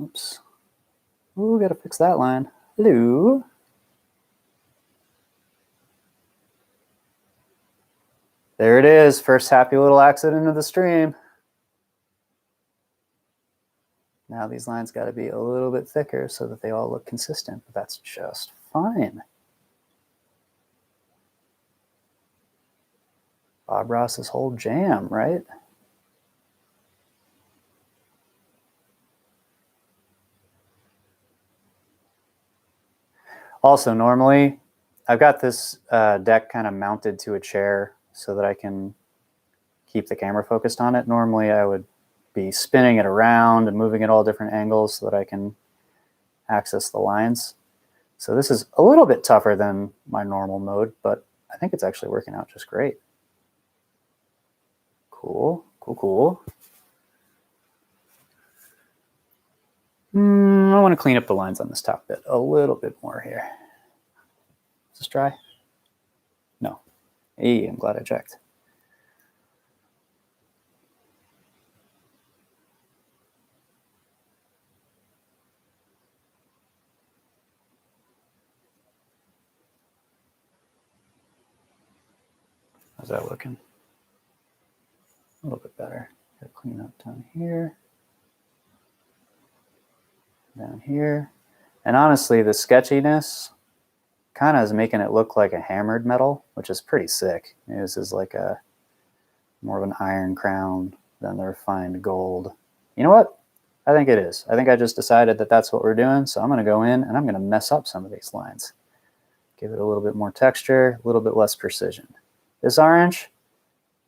Oops. Ooh, gotta fix that line. Hello. There it is. First happy little accident of the stream. Now these lines got to be a little bit thicker so that they all look consistent, but that's just fine. Bob Ross's whole jam, right? Also, normally, I've got this deck kind of mounted to a chair so that I can keep the camera focused on it. Normally, I would be spinning it around and moving it all different angles so that I can access the lines. So this is a little bit tougher than my normal mode, but I think it's actually working out just great. Cool. I want to clean up the lines on this top bit a little bit more here. Is this dry? No. Hey, I'm glad I checked. How's that looking? A little bit better. Gotta clean up down here. Down here. And honestly, the sketchiness kind of is making it look like a hammered metal, which is pretty sick. This is like a more of an iron crown than the refined gold. You know what? I think it is. I think I just decided that that's what we're doing. So I'm going to go in and I'm going to mess up some of these lines. Give it a little bit more texture, a little bit less precision. This orange,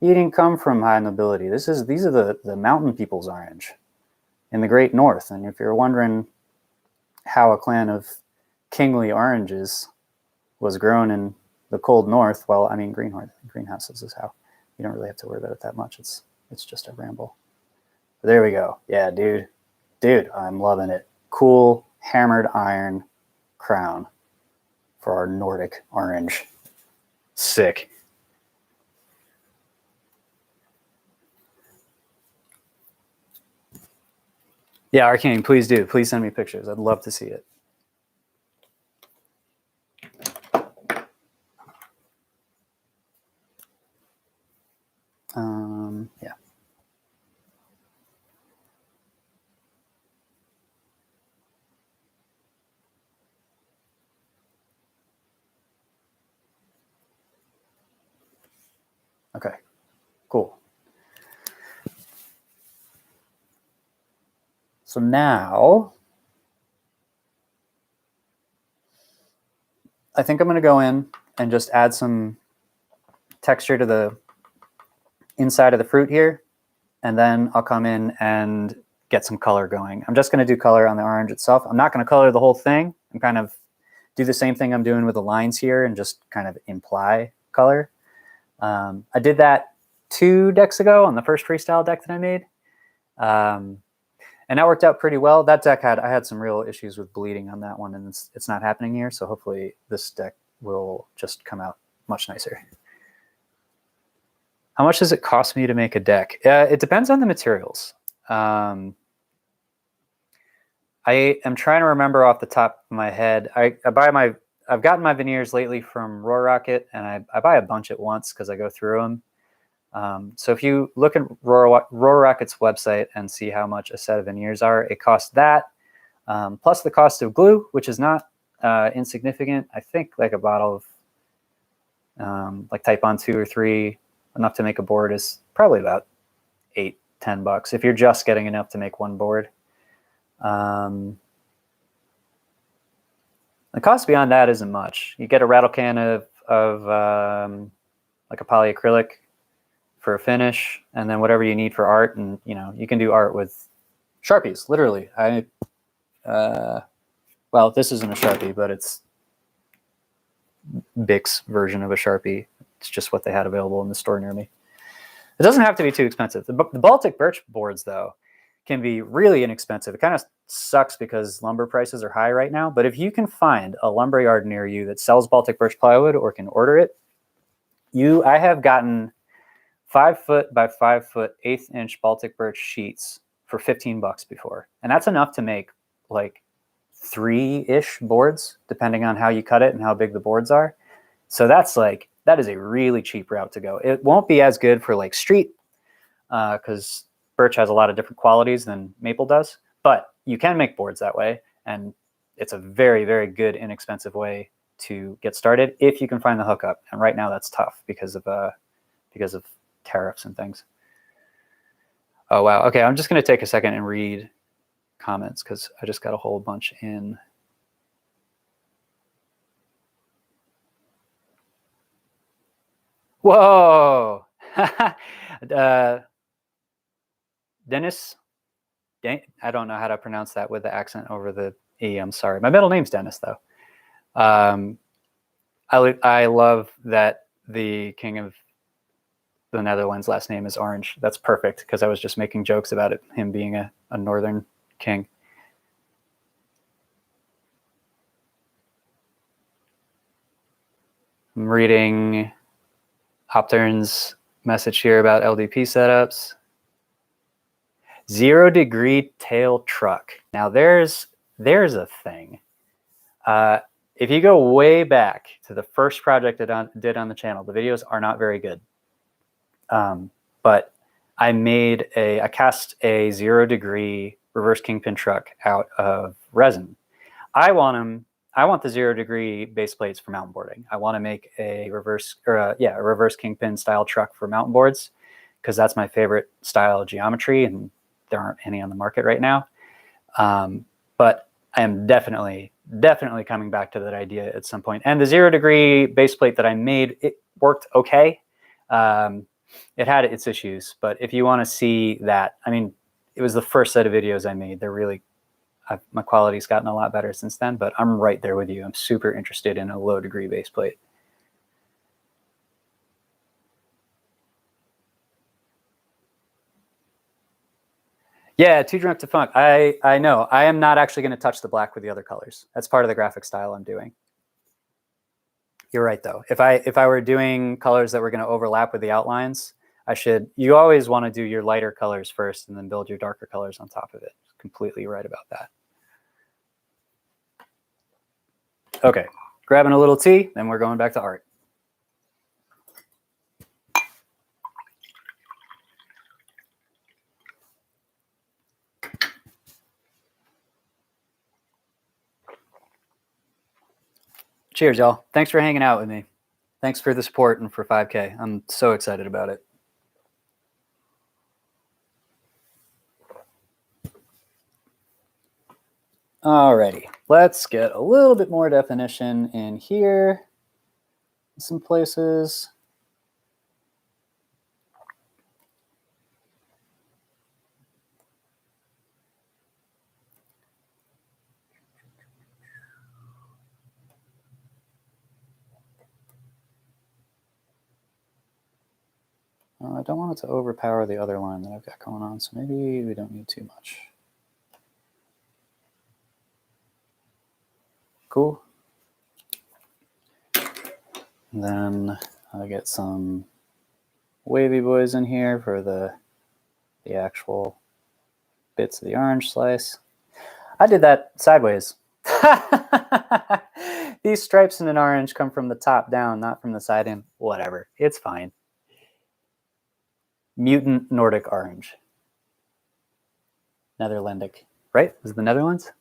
he didn't come from high nobility. These are the mountain people's orange in the Great North. And if you're wondering how a clan of kingly oranges was grown in the cold North, well, I mean, greenhouses is how. You don't really have to worry about it that much. It's just a ramble. But there we go. Yeah, dude, I'm loving it. Cool hammered iron crown for our Nordic orange. Sick. Yeah, Arcane, please do. Please send me pictures. I'd love to see it. Yeah. Okay, cool. So now I think I'm going to go in and just add some texture to the inside of the fruit here. And then I'll come in and get some color going. I'm just going to do color on the orange itself. I'm not going to color the whole thing. I'm kind of do the same thing I'm doing with the lines here and just kind of imply color. I did that 2 decks ago on the first freestyle deck that I made. And that worked out pretty well. That deck I had some real issues with bleeding on that one, and it's not happening here. So hopefully this deck will just come out much nicer. How much does it cost me to make a deck? It depends on the materials. I am trying to remember off the top of my head. I've gotten my veneers lately from Roar Rocket, and I buy a bunch at once because I go through them. So if you look at Roar Rocket's website and see how much a set of veneers are, it costs that, plus the cost of glue, which is not insignificant. I think like a bottle of like Type On 2 or 3, enough to make a board, is probably about $8-10 if you're just getting enough to make one board. The cost beyond that isn't much. You get a rattle can of like a polyacrylic for a finish, and then whatever you need for art, and you can do art with Sharpies, literally. Well, this isn't a Sharpie, but it's Bic's version of a Sharpie. It's just what they had available in the store near me. It doesn't have to be too expensive. The Baltic birch boards, though, can be really inexpensive. It kind of sucks because lumber prices are high right now, but if you can find a lumberyard near you that sells Baltic birch plywood or can order it, I have gotten 5-foot by 5-foot 1/8 inch Baltic birch sheets for $15 before. And that's enough to make like 3-ish boards, depending on how you cut it and how big the boards are. So that is a really cheap route to go. It won't be as good for like street, because birch has a lot of different qualities than maple does, but you can make boards that way. And it's a very, very good, inexpensive way to get started if you can find the hookup. And right now that's tough because of tariffs and things. Oh, wow. Okay, I'm just going to take a second and read comments because I just got a whole bunch in. Whoa. Dennis, I don't know how to pronounce that with the accent over the E. I'm sorry. My middle name's Dennis, though. I love that the king of the Netherlands' last name is Orange. That's perfect because I was just making jokes about it, him being a northern king. I'm reading Hopturn's message here about LDP setups. 0 degree tail truck. Now there's a thing. If you go way back to the first project I did on the channel, the videos are not very good. But I cast a 0 degree reverse kingpin truck out of resin. I want the 0 degree base plates for mountain boarding. I want to make a reverse kingpin style truck for mountain boards because that's my favorite style of geometry, and there aren't any on the market right now. But I am definitely coming back to that idea at some point. And the 0 degree base plate that I made, it worked okay. It had its issues, but if you want to see that, I mean, it was the first set of videos I made. They're really, my quality's gotten a lot better since then, but I'm right there with you. I'm super interested in a low degree base plate. Yeah, too drunk to funk. I know. I am not actually going to touch the black with the other colors. That's part of the graphic style I'm doing. You're right, though. If I were doing colors that were going to overlap with the outlines, you always want to do your lighter colors first and then build your darker colors on top of it. Completely right about that. Okay, grabbing a little tea, then we're going back to art. Cheers, y'all. Thanks for hanging out with me. Thanks for the support and for 5K. I'm so excited about it. Alrighty, let's get a little bit more definition in here. Some places. I don't want it to overpower the other line that I've got going on, so maybe we don't need too much. Cool. And then I'll get some wavy boys in here for the actual bits of the orange slice. I did that sideways. These stripes in an orange come from the top down, not from the side in. Whatever, it's fine. Mutant Nordic orange. Netherlandic, right? Is it the Netherlands?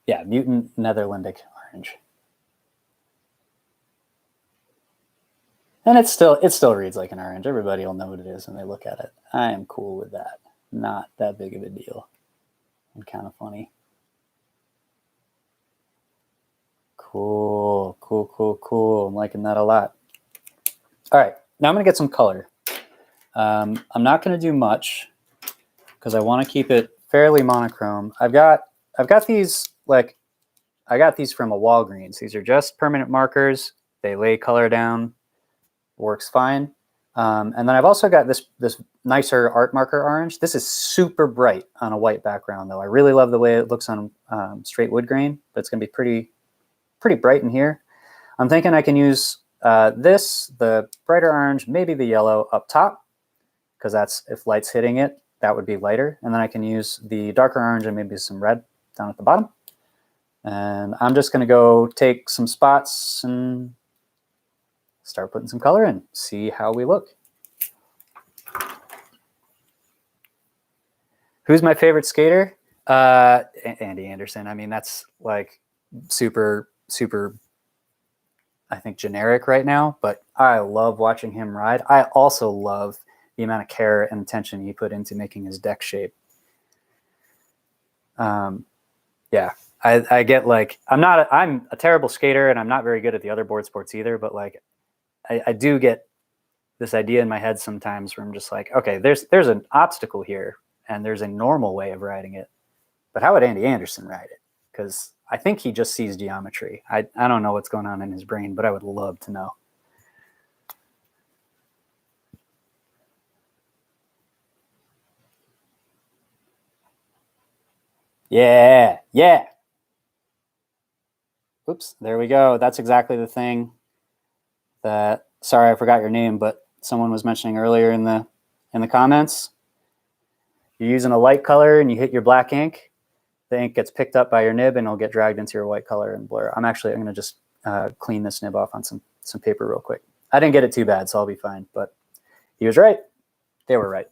Yeah, mutant Netherlandic orange. And it still reads like an orange. Everybody will know what it is when they look at it. I am cool with that. Not that big of a deal. And kind of funny. Cool. I'm liking that a lot. All right, now I'm gonna get some color. I'm not gonna do much because I want to keep it fairly monochrome. I've got these I got these from a Walgreens. These are just permanent markers. They lay color down. Works fine. And then I've also got this nicer art marker orange. This is super bright on a white background, though. I really love the way it looks on straight wood grain, but it's going to be pretty bright in here. I'm thinking I can use the brighter orange, maybe the yellow up top, because that's, if light's hitting it, that would be lighter. And then I can use the darker orange and maybe some red down at the bottom. And I'm just going to go take some spots and start putting some color in, see how we look. Who's my favorite skater? Andy Anderson. I mean, that's like super, I think, generic right now, but I love watching him ride. I also love the amount of care and attention he put into making his deck shape. Yeah, I get like, I'm a terrible skater and I'm not very good at the other board sports either, but like I do get this idea in my head sometimes where I'm just like, okay, there's an obstacle here and there's a normal way of riding it, but how would Andy Anderson ride it? Because I think he just sees geometry. I don't know what's going on in his brain, but I would love to know. Yeah. Oops, there we go. That's exactly the thing that, sorry, I forgot your name, but someone was mentioning earlier in the comments. You're using a light color and you hit your black ink, the ink gets picked up by your nib and it'll get dragged into your white color and blur. I'm going to just clean this nib off on some paper real quick. I didn't get it too bad, so I'll be fine, but he was right. They were right.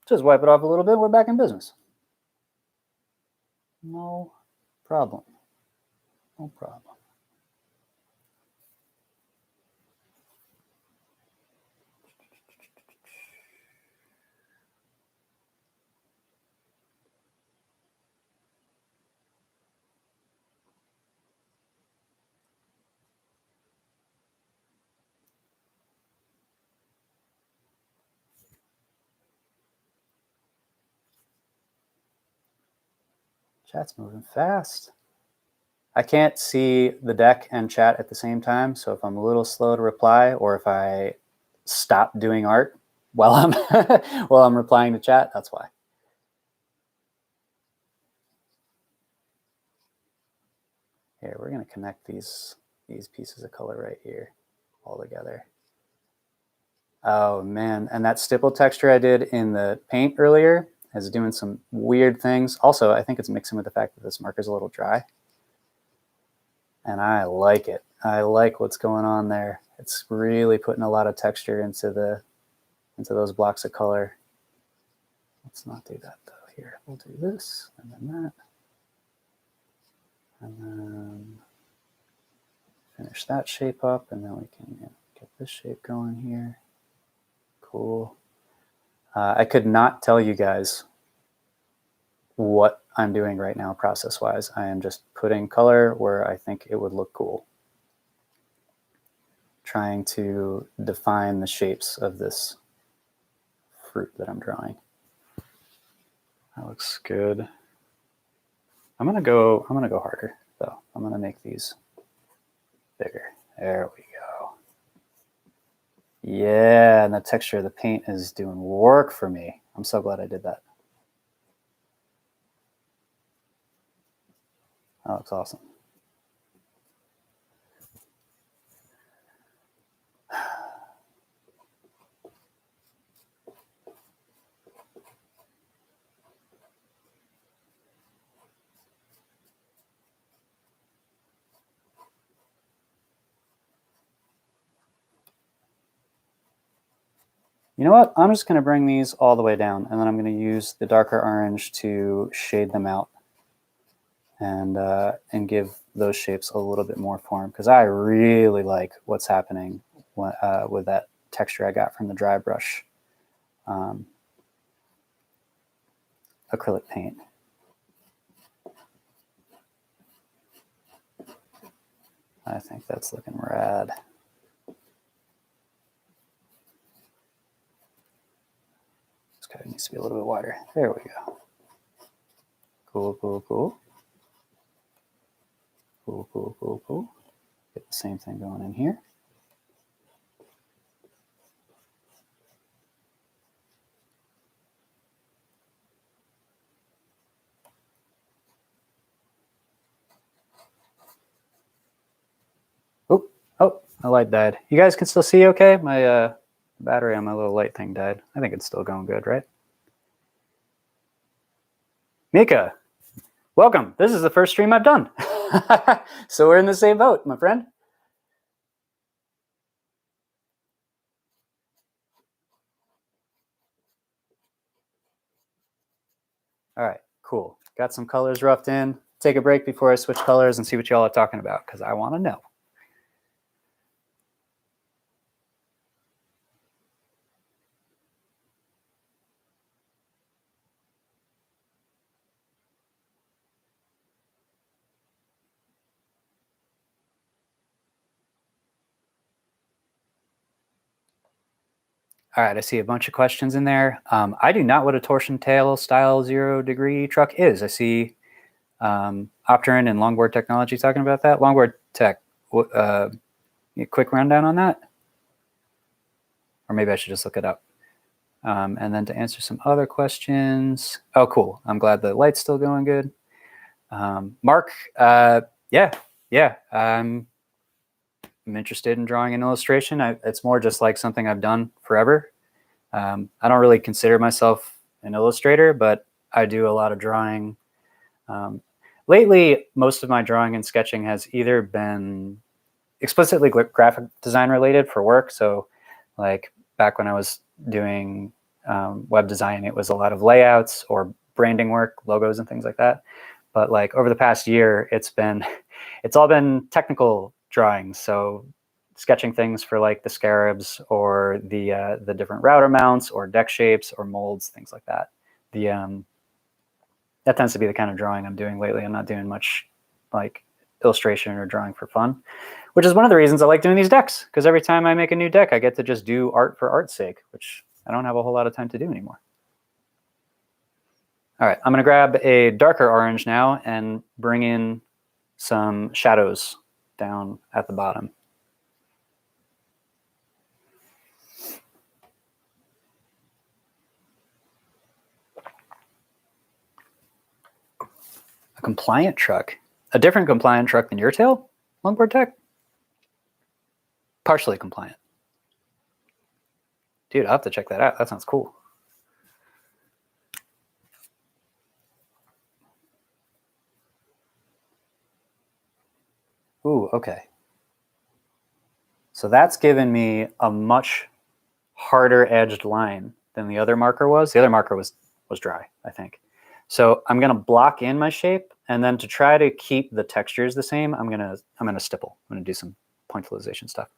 Just wipe it off a little bit. We're back in business. No problem. No problem. Chat's moving fast. I can't see the deck and chat at the same time, so if I'm a little slow to reply or if I stop doing art while I'm while I'm replying to chat, that's why. Here, we're going to connect these pieces of color right here all together. Oh man, and that stipple texture I did in the paint earlier is doing some weird things. Also, I think it's mixing with the fact that this marker is a little dry. And I like it. I like what's going on there. It's really putting a lot of texture into into those blocks of color. Let's not do that though. Here, we'll do this and then that. And then finish that shape up, and then we can get this shape going here. Cool. I could not tell you guys what I'm doing right now process-wise. I am just putting color where I think it would look cool. Trying to define the shapes of this fruit that I'm drawing. That looks good. I'm gonna go harder though. I'm gonna make these bigger. There we go. Yeah, and the texture of the paint is doing work for me. I'm so glad I did that. That looks awesome. You know what? I'm just going to bring these all the way down, and then I'm going to use the darker orange to shade them out and give those shapes a little bit more form, because I really like what's happening with that texture I got from the dry brush acrylic paint. I think that's looking rad. This guy needs to be a little bit wider. There we go. Cool, cool, cool. Cool, cool, cool, cool. Get the same thing going in here. Oh, my light died. You guys can still see okay? My battery on my little light thing died. I think it's still going good, right? Mika, welcome. This is the first stream I've done. So we're in the same boat, my friend. All right, cool. Got some colors roughed in. Take a break before I switch colors and see what y'all are talking about, because I want to know. All right, I see a bunch of questions in there. I do not what a torsion tail style 0 degree truck is. I see Opterin and Longboard Technology talking about that. Longboard Tech, a quick rundown on that? Or maybe I should just look it up. And then to answer some other questions. Oh, cool. I'm glad the light's still going good. Mark, yeah. I'm interested in drawing an illustration. It's more just like something I've done forever. I don't really consider myself an illustrator, but I do a lot of drawing. Lately, most of my drawing and sketching has either been explicitly graphic design related for work. So like back when I was doing web design, it was a lot of layouts or branding work, logos and things like that. But like over the past year, it's all been technical drawings. So sketching things for like the scarabs or the different router mounts or deck shapes or molds, things like that. That tends to be the kind of drawing I'm doing lately. I'm not doing much like illustration or drawing for fun, which is one of the reasons I like doing these decks, because every time I make a new deck, I get to just do art for art's sake, which I don't have a whole lot of time to do anymore. All right, I'm going to grab a darker orange now and bring in some shadows down at the bottom. A compliant truck? A different compliant truck than your tail, Longboard Tech? Partially compliant. Dude, I'll have to check that out. That sounds cool. Ooh, okay. So that's given me a much harder edged line than the other marker was. The other marker was dry, I think. So I'm going to block in my shape, and then to try to keep the textures the same, I'm going to stipple. I'm going to do some pointillization stuff.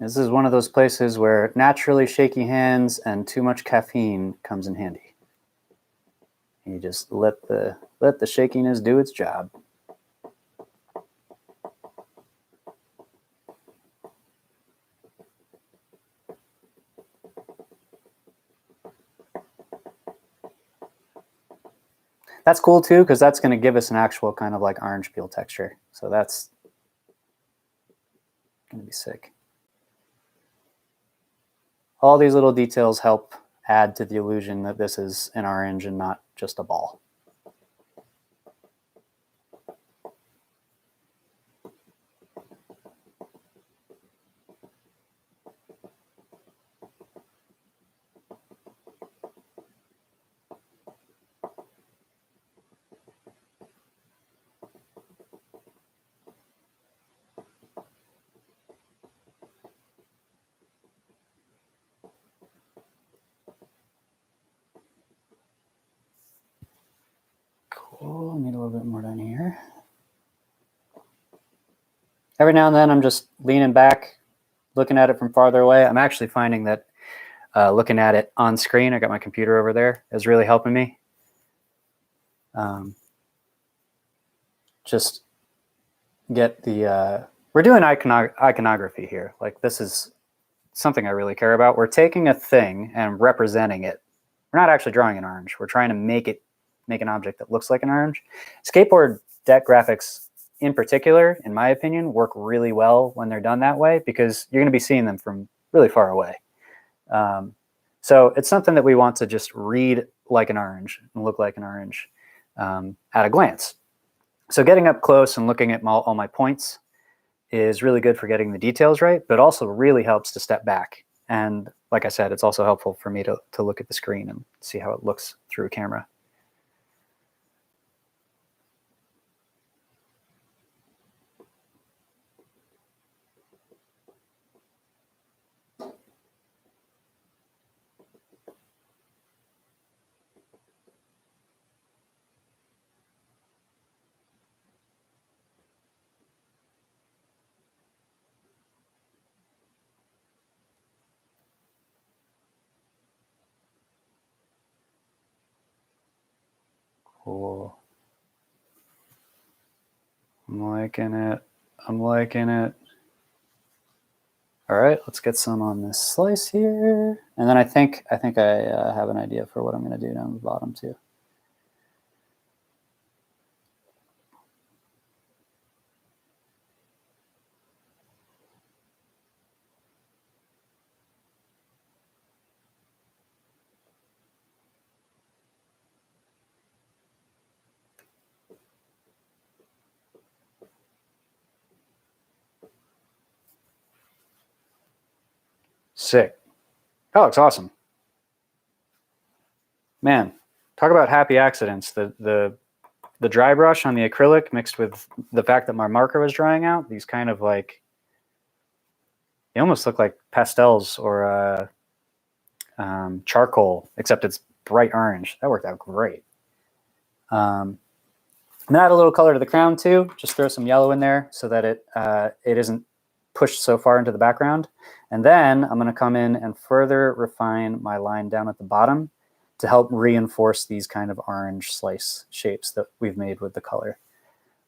This is one of those places where naturally shaky hands and too much caffeine comes in handy. You just let the shakiness do its job. That's cool too, because that's going to give us an actual kind of like orange peel texture. So that's going to be sick. All these little details help add to the illusion that this is an orange and not just a ball. Cool, need a little bit more down here. Every now and then I'm just leaning back, looking at it from farther away. I'm actually finding that looking at it on screen, I got my computer over there, is really helping me. Just get the, we're doing iconography here. Like, this is something I really care about. We're taking a thing and representing it. We're not actually drawing an orange. We're trying to make an object that looks like an orange. Skateboard deck graphics in particular, in my opinion, work really well when they're done that way, because you're going to be seeing them from really far away. So it's something that we want to just read like an orange and look like an orange at a glance. So getting up close and looking at all my points is really good for getting the details right, but also really helps to step back. And like I said, it's also helpful for me to look at the screen and see how it looks through a camera. Cool. I'm liking it. I'm liking it. All right, let's get some on this slice here. And then I think I have an idea for what I'm going to do down the bottom too. Sick. That looks awesome. Man, talk about happy accidents. The dry brush on the acrylic mixed with the fact that my marker was drying out, these kind of like, they almost look like pastels or charcoal, except it's bright orange. That worked out great. And add a little color to the crown too. Just throw some yellow in there so that it isn't pushed so far into the background. And then I'm going to come in and further refine my line down at the bottom to help reinforce these kind of orange slice shapes that we've made with the color.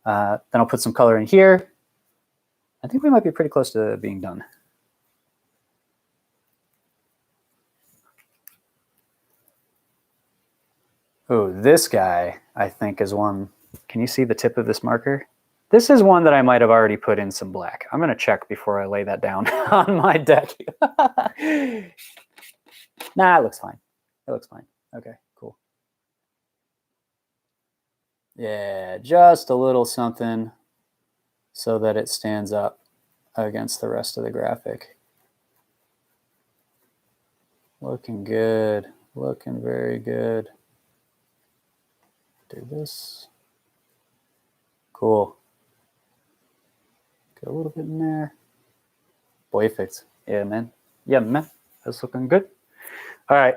Then I'll put some color in here. I think we might be pretty close to being done. Oh, this guy, I think, is one. Can you see the tip of this marker? This is one that I might have already put in some black. I'm going to check before I lay that down on my deck. Nah, it looks fine. It looks fine. Okay, cool. Yeah, just a little something so that it stands up against the rest of the graphic. Looking good. Looking very good. Do this. Cool. Get a little bit in there. Perfect. Yeah, man. Yeah, man. That's looking good. All right.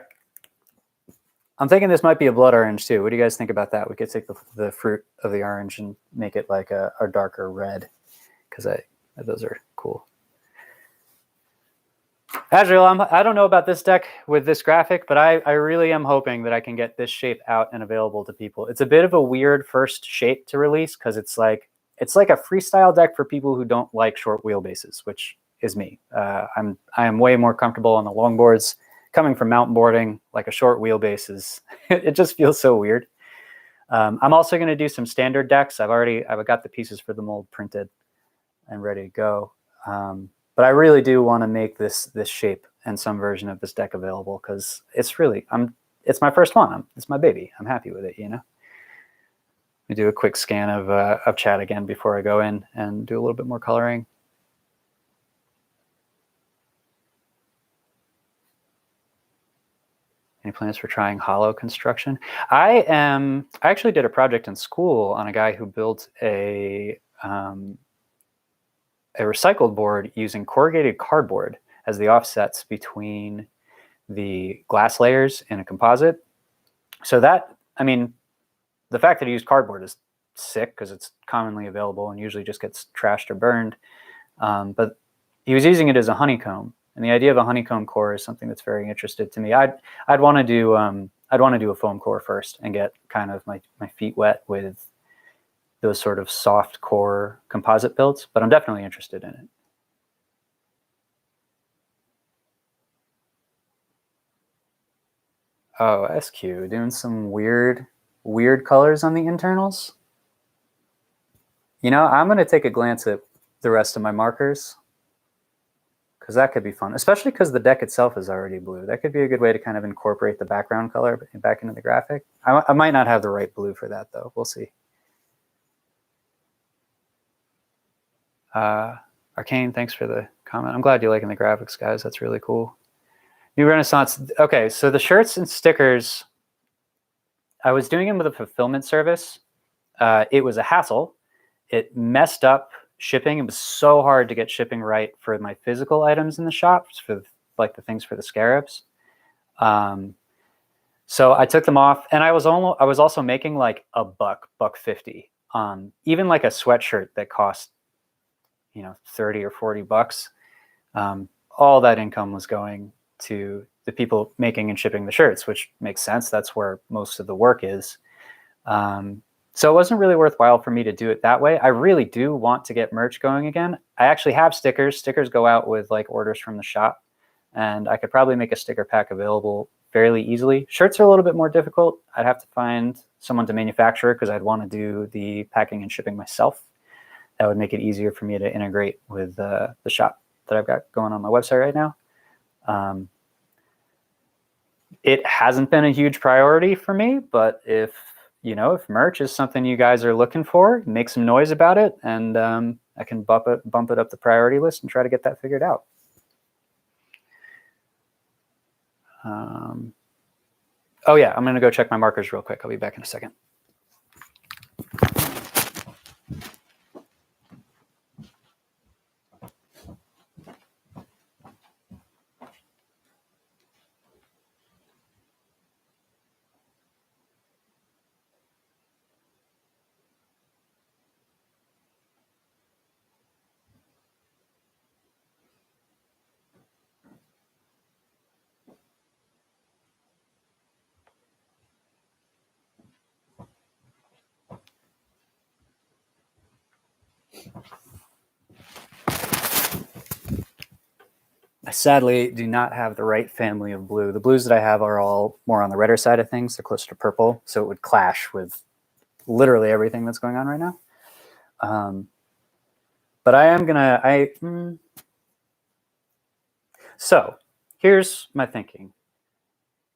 I'm thinking this might be a blood orange too. What do you guys think about that? We could take the fruit of the orange and make it like a darker red, because those are cool. Azrael, I don't know about this deck with this graphic, but I really am hoping that I can get this shape out and available to people. It's a bit of a weird first shape to release because it's like a freestyle deck for people who don't like short wheelbases, which is me. I am way more comfortable on the long boards. Coming from mountain boarding, like a short wheelbase is, it just feels so weird. I'm also going to do some standard decks. I've got the pieces for the mold printed and ready to go. But I really do want to make this shape and some version of this deck available because it's my first one. It's my baby. I'm happy with it, you know. We do a quick scan of chat again before I go in and do a little bit more coloring. Any plans for trying hollow construction? I actually did a project in school on a guy who built a recycled board using corrugated cardboard as the offsets between the glass layers in a composite. So that, I mean, the fact that he used cardboard is sick because it's commonly available and usually just gets trashed or burned. But he was using it as a honeycomb, and the idea of a honeycomb core is something that's very interesting to me. I'd want to do a foam core first and get kind of my feet wet with those sort of soft core composite builds, but I'm definitely interested in it. Oh, SQ, doing some weird colors on the internals. You know, I'm going to take a glance at the rest of my markers because that could be fun, especially because the deck itself is already blue. That could be a good way to kind of incorporate the background color back into the graphic. I might not have the right blue for that, though. We'll see. Arcane, thanks for the comment. I'm glad you're liking the graphics, guys. That's really cool. New Renaissance. Okay, so the shirts and stickers, I was doing them with a fulfillment service. It was a hassle. It messed up shipping. It was so hard to get shipping right for my physical items in the shops, for like the things for the scarabs. So I took them off, and I was also making like $1.50 on even like a sweatshirt that cost, you know, 30 or 40 bucks. All that income was going to the people making and shipping the shirts, which makes sense. That's where most of the work is. So it wasn't really worthwhile for me to do it that way. I really do want to get merch going again. I actually have stickers. Stickers go out with like orders from the shop, and I could probably make a sticker pack available fairly easily. Shirts are a little bit more difficult. I'd have to find someone to manufacture because I'd want to do the packing and shipping myself. That would make it easier for me to integrate with the shop that I've got going on my website right now. It hasn't been a huge priority for me, but if merch is something you guys are looking for, make some noise about it, and I can bump it up the priority list and try to get that figured out. Oh yeah, I'm gonna go check my markers real quick. I'll be back in a second. I sadly do not have the right family of blue. The blues that I have are all more on the redder side of things. They're closer to purple, so it would clash with literally everything that's going on right now. But I am gonna, so here's my thinking.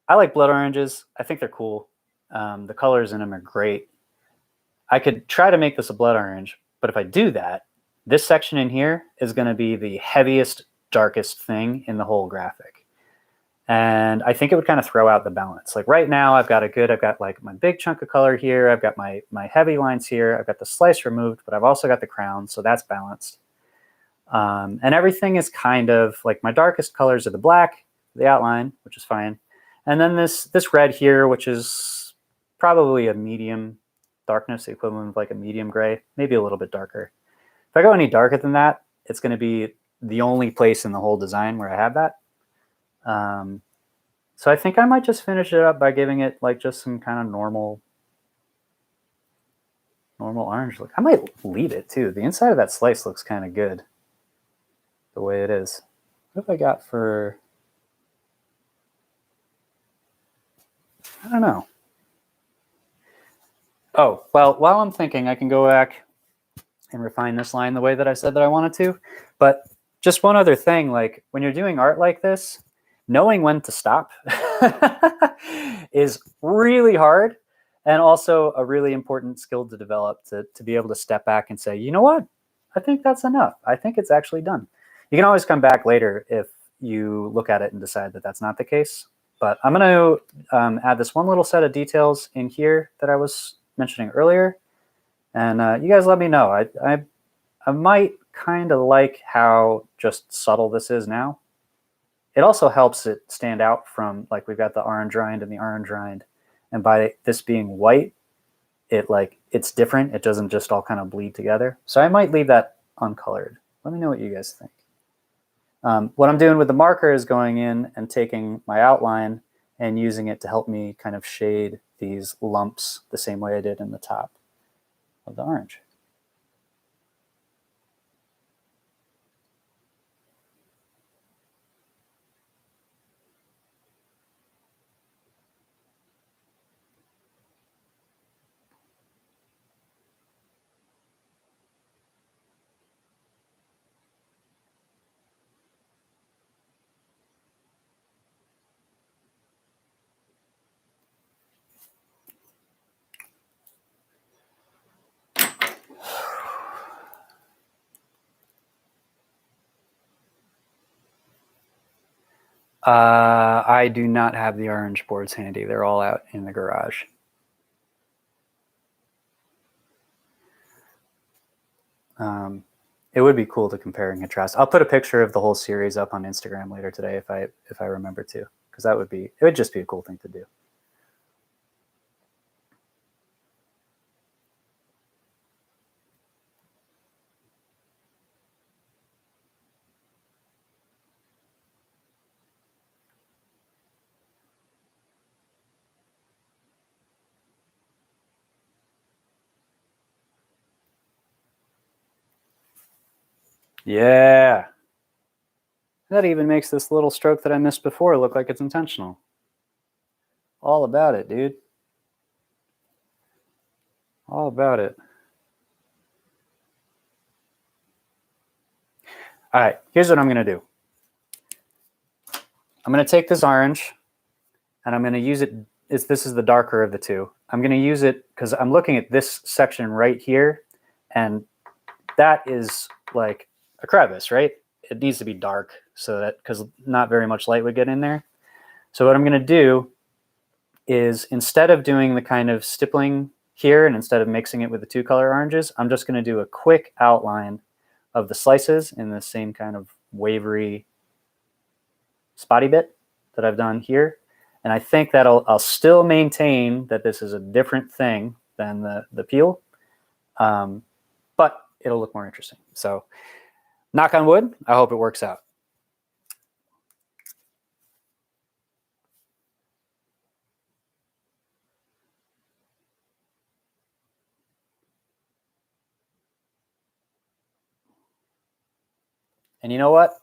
I like blood oranges. I think they're cool. The colors in them are great. I could try to make this a blood orange, but if I do that, this section in here is going to be the heaviest, darkest thing in the whole graphic. And I think it would kind of throw out the balance. Like right now, I've got like my big chunk of color here. I've got my heavy lines here. I've got the slice removed, but I've also got the crown, so that's balanced. And everything is kind of like my darkest colors are the black, the outline, which is fine. And then this red here, which is probably a medium darkness, the equivalent of like a medium gray, maybe a little bit darker. If I go any darker than that, it's going to be the only place in the whole design where I have that. So I think I might just finish it up by giving it like just some kind of normal orange look. I might leave it too. The inside of that slice looks kind of good the way it is. What have I got for, I don't know. Oh, well, while I'm thinking, I can go back and refine this line the way that I said that I wanted to. But just one other thing, like when you're doing art like this, knowing when to stop is really hard, and also a really important skill to develop, to be able to step back and say, you know what, I think that's enough. I think it's actually done. You can always come back later if you look at it and decide that that's not the case. But I'm going to add this one little set of details in here that I was mentioning earlier. And you guys let me know. I might kind of like how just subtle this is now. It also helps it stand out from, like, we've got the orange rind and the orange rind. And by this being white, it's different. It doesn't just all kind of bleed together. So I might leave that uncolored. Let me know what you guys think. What I'm doing with the marker is going in and taking my outline and using it to help me kind of shade these lumps the same way I did in the top of the orange. I do not have the orange boards handy. They're all out in the garage. It would be cool to compare and contrast. I'll put a picture of the whole series up on Instagram later today if I remember to, because it would just be a cool thing to do. Yeah. That even makes this little stroke that I missed before look like it's intentional. All about it, dude. All about it. All right, here's what I'm going to do. I'm going to take this orange, and I'm going to use it. This is the darker of the two. I'm going to use it because I'm looking at this section right here, and that is like a crevice, right? It needs to be dark so that, because not very much light would get in there. So what I'm going to do is, instead of doing the kind of stippling here and instead of mixing it with the two color oranges, I'm just going to do a quick outline of the slices in the same kind of wavery spotty bit that I've done here. And I think that I'll still maintain that this is a different thing than the peel, but it'll look more interesting. So knock on wood, I hope it works out. And you know what?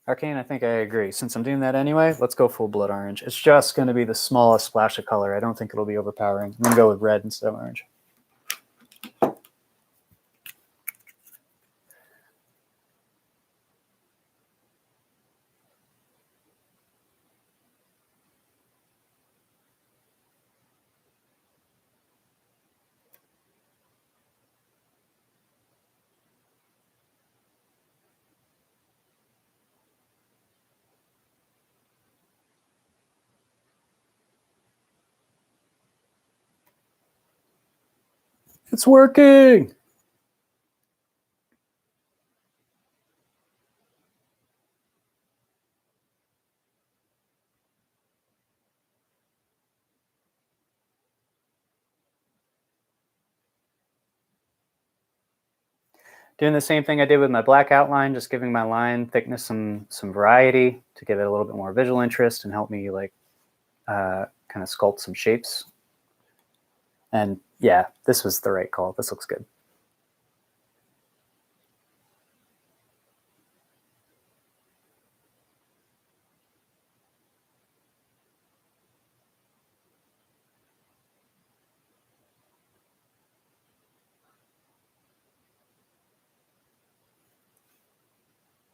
Arcane, I think I agree. Since I'm doing that anyway, let's go full blood orange. It's just going to be the smallest splash of color. I don't think it'll be overpowering. I'm going to go with red instead of orange. It's working! Doing the same thing I did with my black outline, just giving my line thickness some variety to give it a little bit more visual interest and help me like kind of sculpt some shapes. And yeah, this was the right call. This looks good.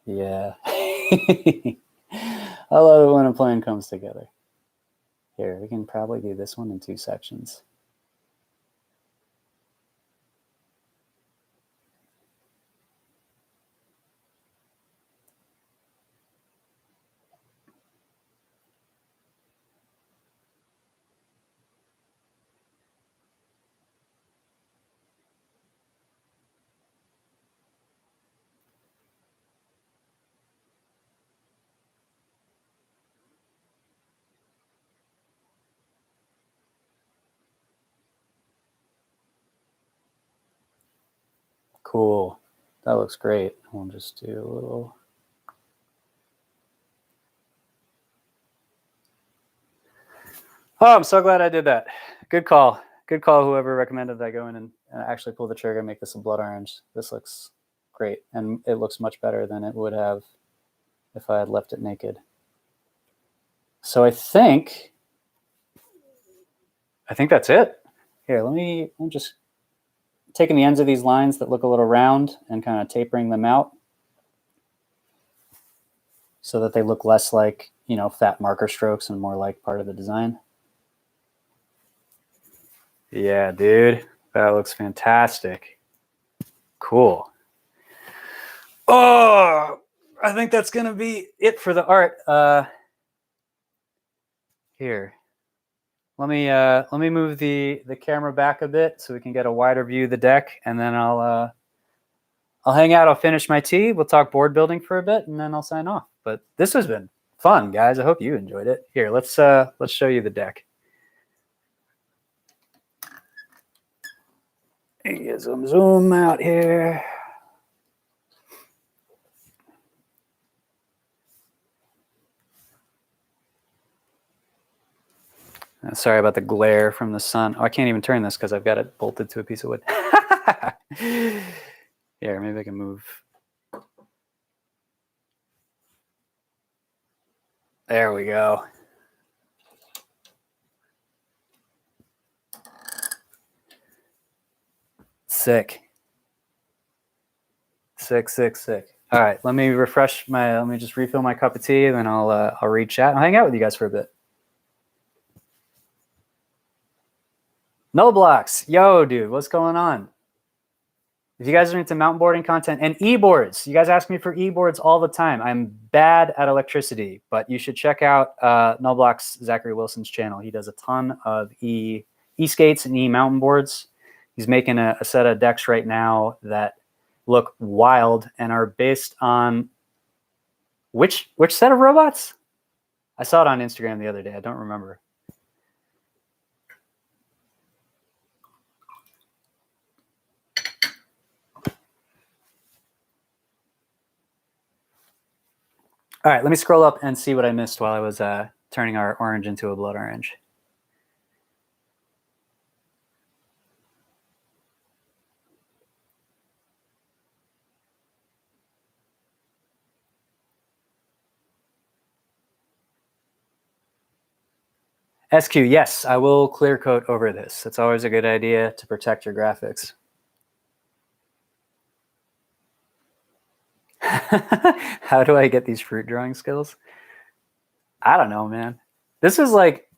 Yeah. I love it when a plan comes together. Here, we can probably do this one in 2 sections. Cool. That looks great. We'll just do a little. Oh, I'm so glad I did that. Good call. Good call, whoever recommended that I go in and actually pull the trigger and make this a blood orange. This looks great, and it looks much better than it would have if I had left it naked. So I think that's it. Here, I'm just taking the ends of these lines that look a little round and kind of tapering them out so that they look less like, you know, fat marker strokes and more like part of the design. Yeah, dude, that looks fantastic. Cool. Oh, I think that's going to be it for the art. Here, let me move the camera back a bit so we can get a wider view of the deck, and then I'll hang out. I'll finish my tea. We'll talk board building for a bit, and then I'll sign off. But this has been fun, guys. I hope you enjoyed it. Here, let's show you the deck. Get some zoom out here. Sorry about the glare from the sun. Oh, I can't even turn this because I've got it bolted to a piece of wood. Here, maybe I can move. There we go. Sick. Sick. All right, let me just refill my cup of tea, and then I'll read chat. I'll hang out with you guys for a bit. No blocks. Yo, dude, what's going on? If you guys are into mountain boarding content and e-boards, you guys ask me for e-boards all the time. I'm bad at electricity, but you should check out No Blocks Zachary Wilson's channel. He does a ton of e-skates and e-mountain boards. He's making a set of decks right now that look wild and are based on which set of robots? I saw it on Instagram the other day. I don't remember. All right, let me scroll up and see what I missed while I was turning our orange into a blood orange. SQ, yes, I will clear coat over this. It's always a good idea to protect your graphics. How do I get these fruit drawing skills? I don't know, man. This is like,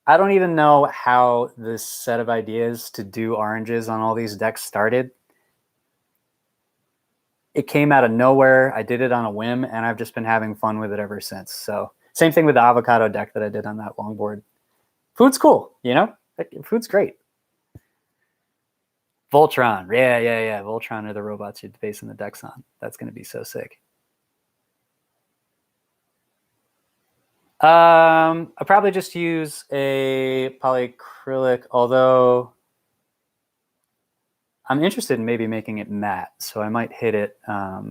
I don't even know how this set of ideas to do oranges on all these decks started. It came out of nowhere. I did it on a whim, and I've just been having fun with it ever since. So same thing with the avocado deck that I did on that longboard. Food's cool, you know? Food's great. Voltron. Yeah. Voltron are the robots you're basing the decks on. That's going to be so sick. I'll probably just use a polyacrylic, although I'm interested in maybe making it matte, so I might hit it. I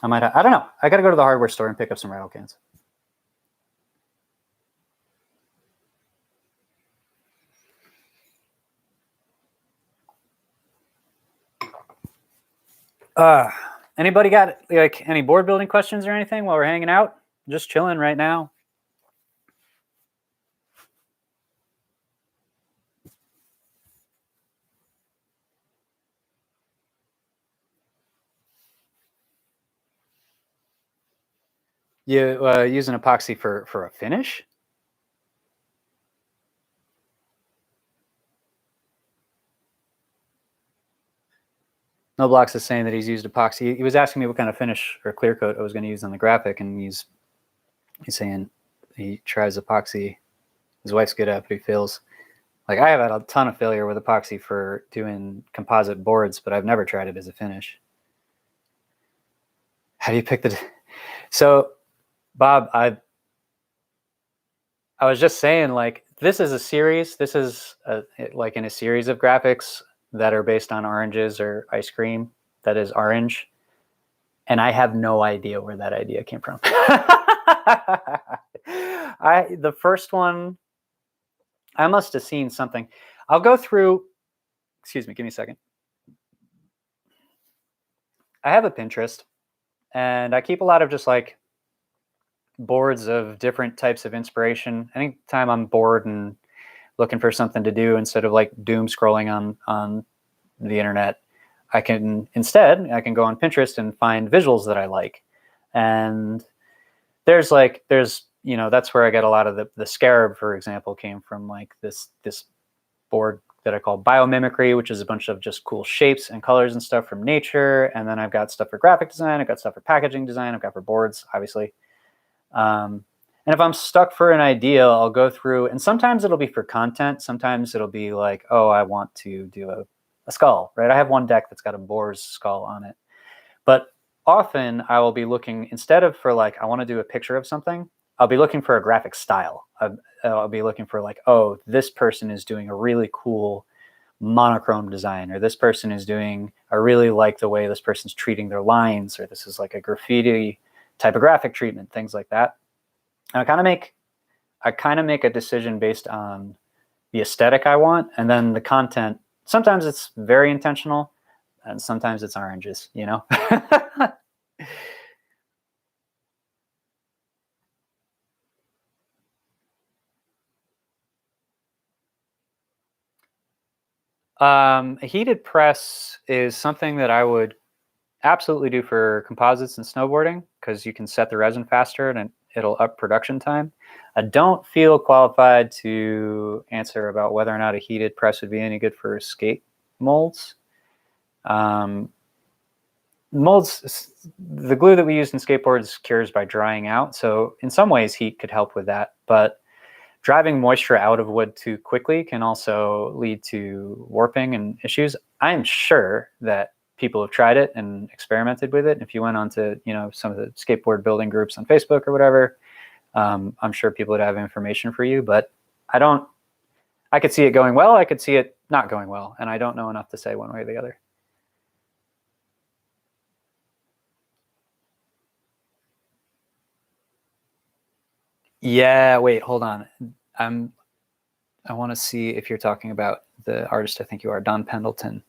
don't know. I got to go to the hardware store and pick up some rattle cans. Anybody got like any board building questions or anything while we're hanging out? Just chilling right now. You use an epoxy for a finish? No Blocks is saying that he's used epoxy. He was asking me what kind of finish or clear coat I was going to use on the graphic, and he's saying he tries epoxy. His wife's good at it, but he feels like I have had a ton of failure with epoxy for doing composite boards, but I've never tried it as a finish. How do you pick the? So, Bob, I was just saying, like, this is a series. This is like in a series of graphics that are based on oranges or ice cream that is orange. And I have no idea where that idea came from. The first one, I must have seen something. I'll go through, excuse me, give me a second. I have a Pinterest, and I keep a lot of just like boards of different types of inspiration. Anytime I'm bored and looking for something to do instead of like doom scrolling on the internet, I can go on Pinterest and find visuals that I like. And there's that's where I get a lot of the scarab, for example, came from like this board that I call biomimicry, which is a bunch of just cool shapes and colors and stuff from nature. And then I've got stuff for graphic design, I've got stuff for packaging design, I've got for boards, obviously. And if I'm stuck for an idea, I'll go through, and sometimes it'll be for content. Sometimes it'll be like, oh, I want to do a skull, right? I have one deck that's got a boar's skull on it. But often I will be looking, instead of for like, I want to do a picture of something, I'll be looking for a graphic style. I'll be looking for like, oh, this person is doing a really cool monochrome design, or this person is doing, I really like the way this person's treating their lines, or this is like a graffiti typographic treatment, things like that. And I kind of make a decision based on the aesthetic I want, and then the content. Sometimes it's very intentional, and sometimes it's oranges, you know? A heated press is something that I would absolutely do for composites and snowboarding, because you can set the resin faster and it'll up production time. I don't feel qualified to answer about whether or not a heated press would be any good for skate molds. Molds, the glue that we use in skateboards cures by drying out. So in some ways, heat could help with that. But driving moisture out of wood too quickly can also lead to warping and issues. I'm sure that people have tried it and experimented with it. And if you went onto, some of the skateboard building groups on Facebook or whatever, I'm sure people would have information for you. But I could see it going well. I could see it not going well. And I don't know enough to say one way or the other. Yeah, wait, hold on. I want to see if you're talking about the artist I think you are, Don Pendleton.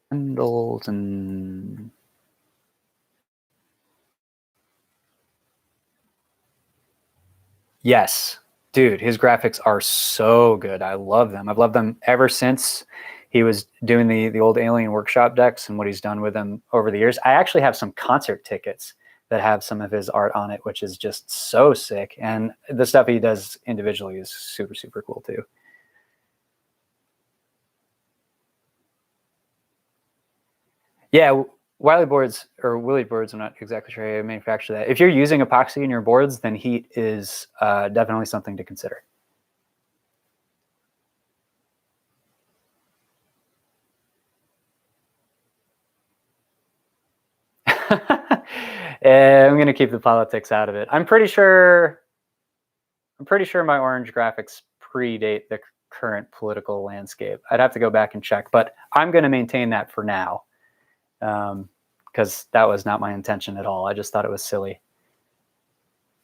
Pendleton. Yes, dude, his graphics are so good. I love them. I've loved them ever since he was doing the old Alien Workshop decks and what he's done with them over the years. I actually have some concert tickets that have some of his art on it, which is just so sick. And the stuff he does individually is super, super cool too. Yeah, Wiley boards or Willy boards, I'm not exactly sure how to manufacture that. If you're using epoxy in your boards, then heat is definitely something to consider. I'm going to keep the politics out of it. I'm pretty sure my orange graphics predate the current political landscape. I'd have to go back and check, but I'm going to maintain that for now because that was not my intention at all. I just thought it was silly.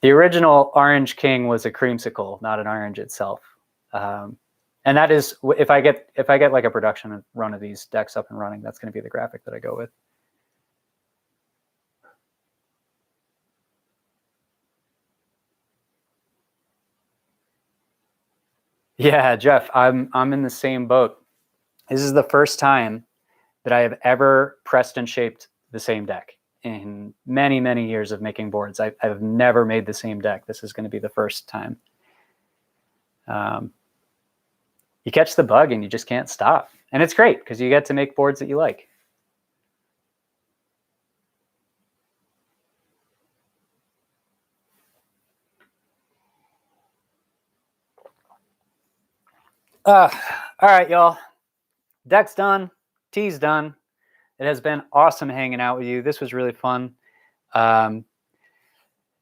The original Orange King was a creamsicle, not an orange itself. And that is, if I get like a production run of these decks up and running, that's going to be the graphic that I go with. Yeah, Jeff, I'm in the same boat. This is the first time that I have ever pressed and shaped the same deck in many, many years of making boards. I've never made the same deck. This is going to be the first time. You catch the bug and you just can't stop. And it's great because you get to make boards that you like. All right, y'all. Deck's done. Tea's done. It has been awesome hanging out with you. This was really fun. If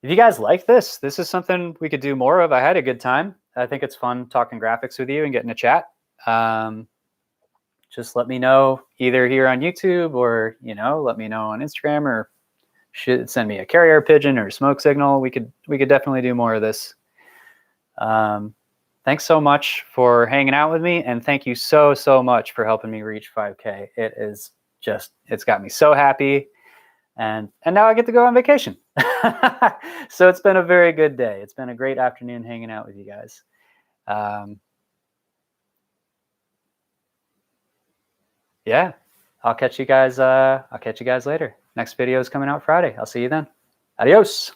you guys like this is something we could do more of. I had a good time. I think it's fun talking graphics with you and getting a chat. Just let me know either here on YouTube or, let me know on Instagram or send me a carrier pigeon or smoke signal. We could definitely do more of this. Thanks so much for hanging out with me. And thank you so, so much for helping me reach 5K. It's got me so happy. And now I get to go on vacation. So it's been a very good day. It's been a great afternoon hanging out with you guys. Yeah, I'll catch you guys later. Next video is coming out Friday. I'll see you then. Adios.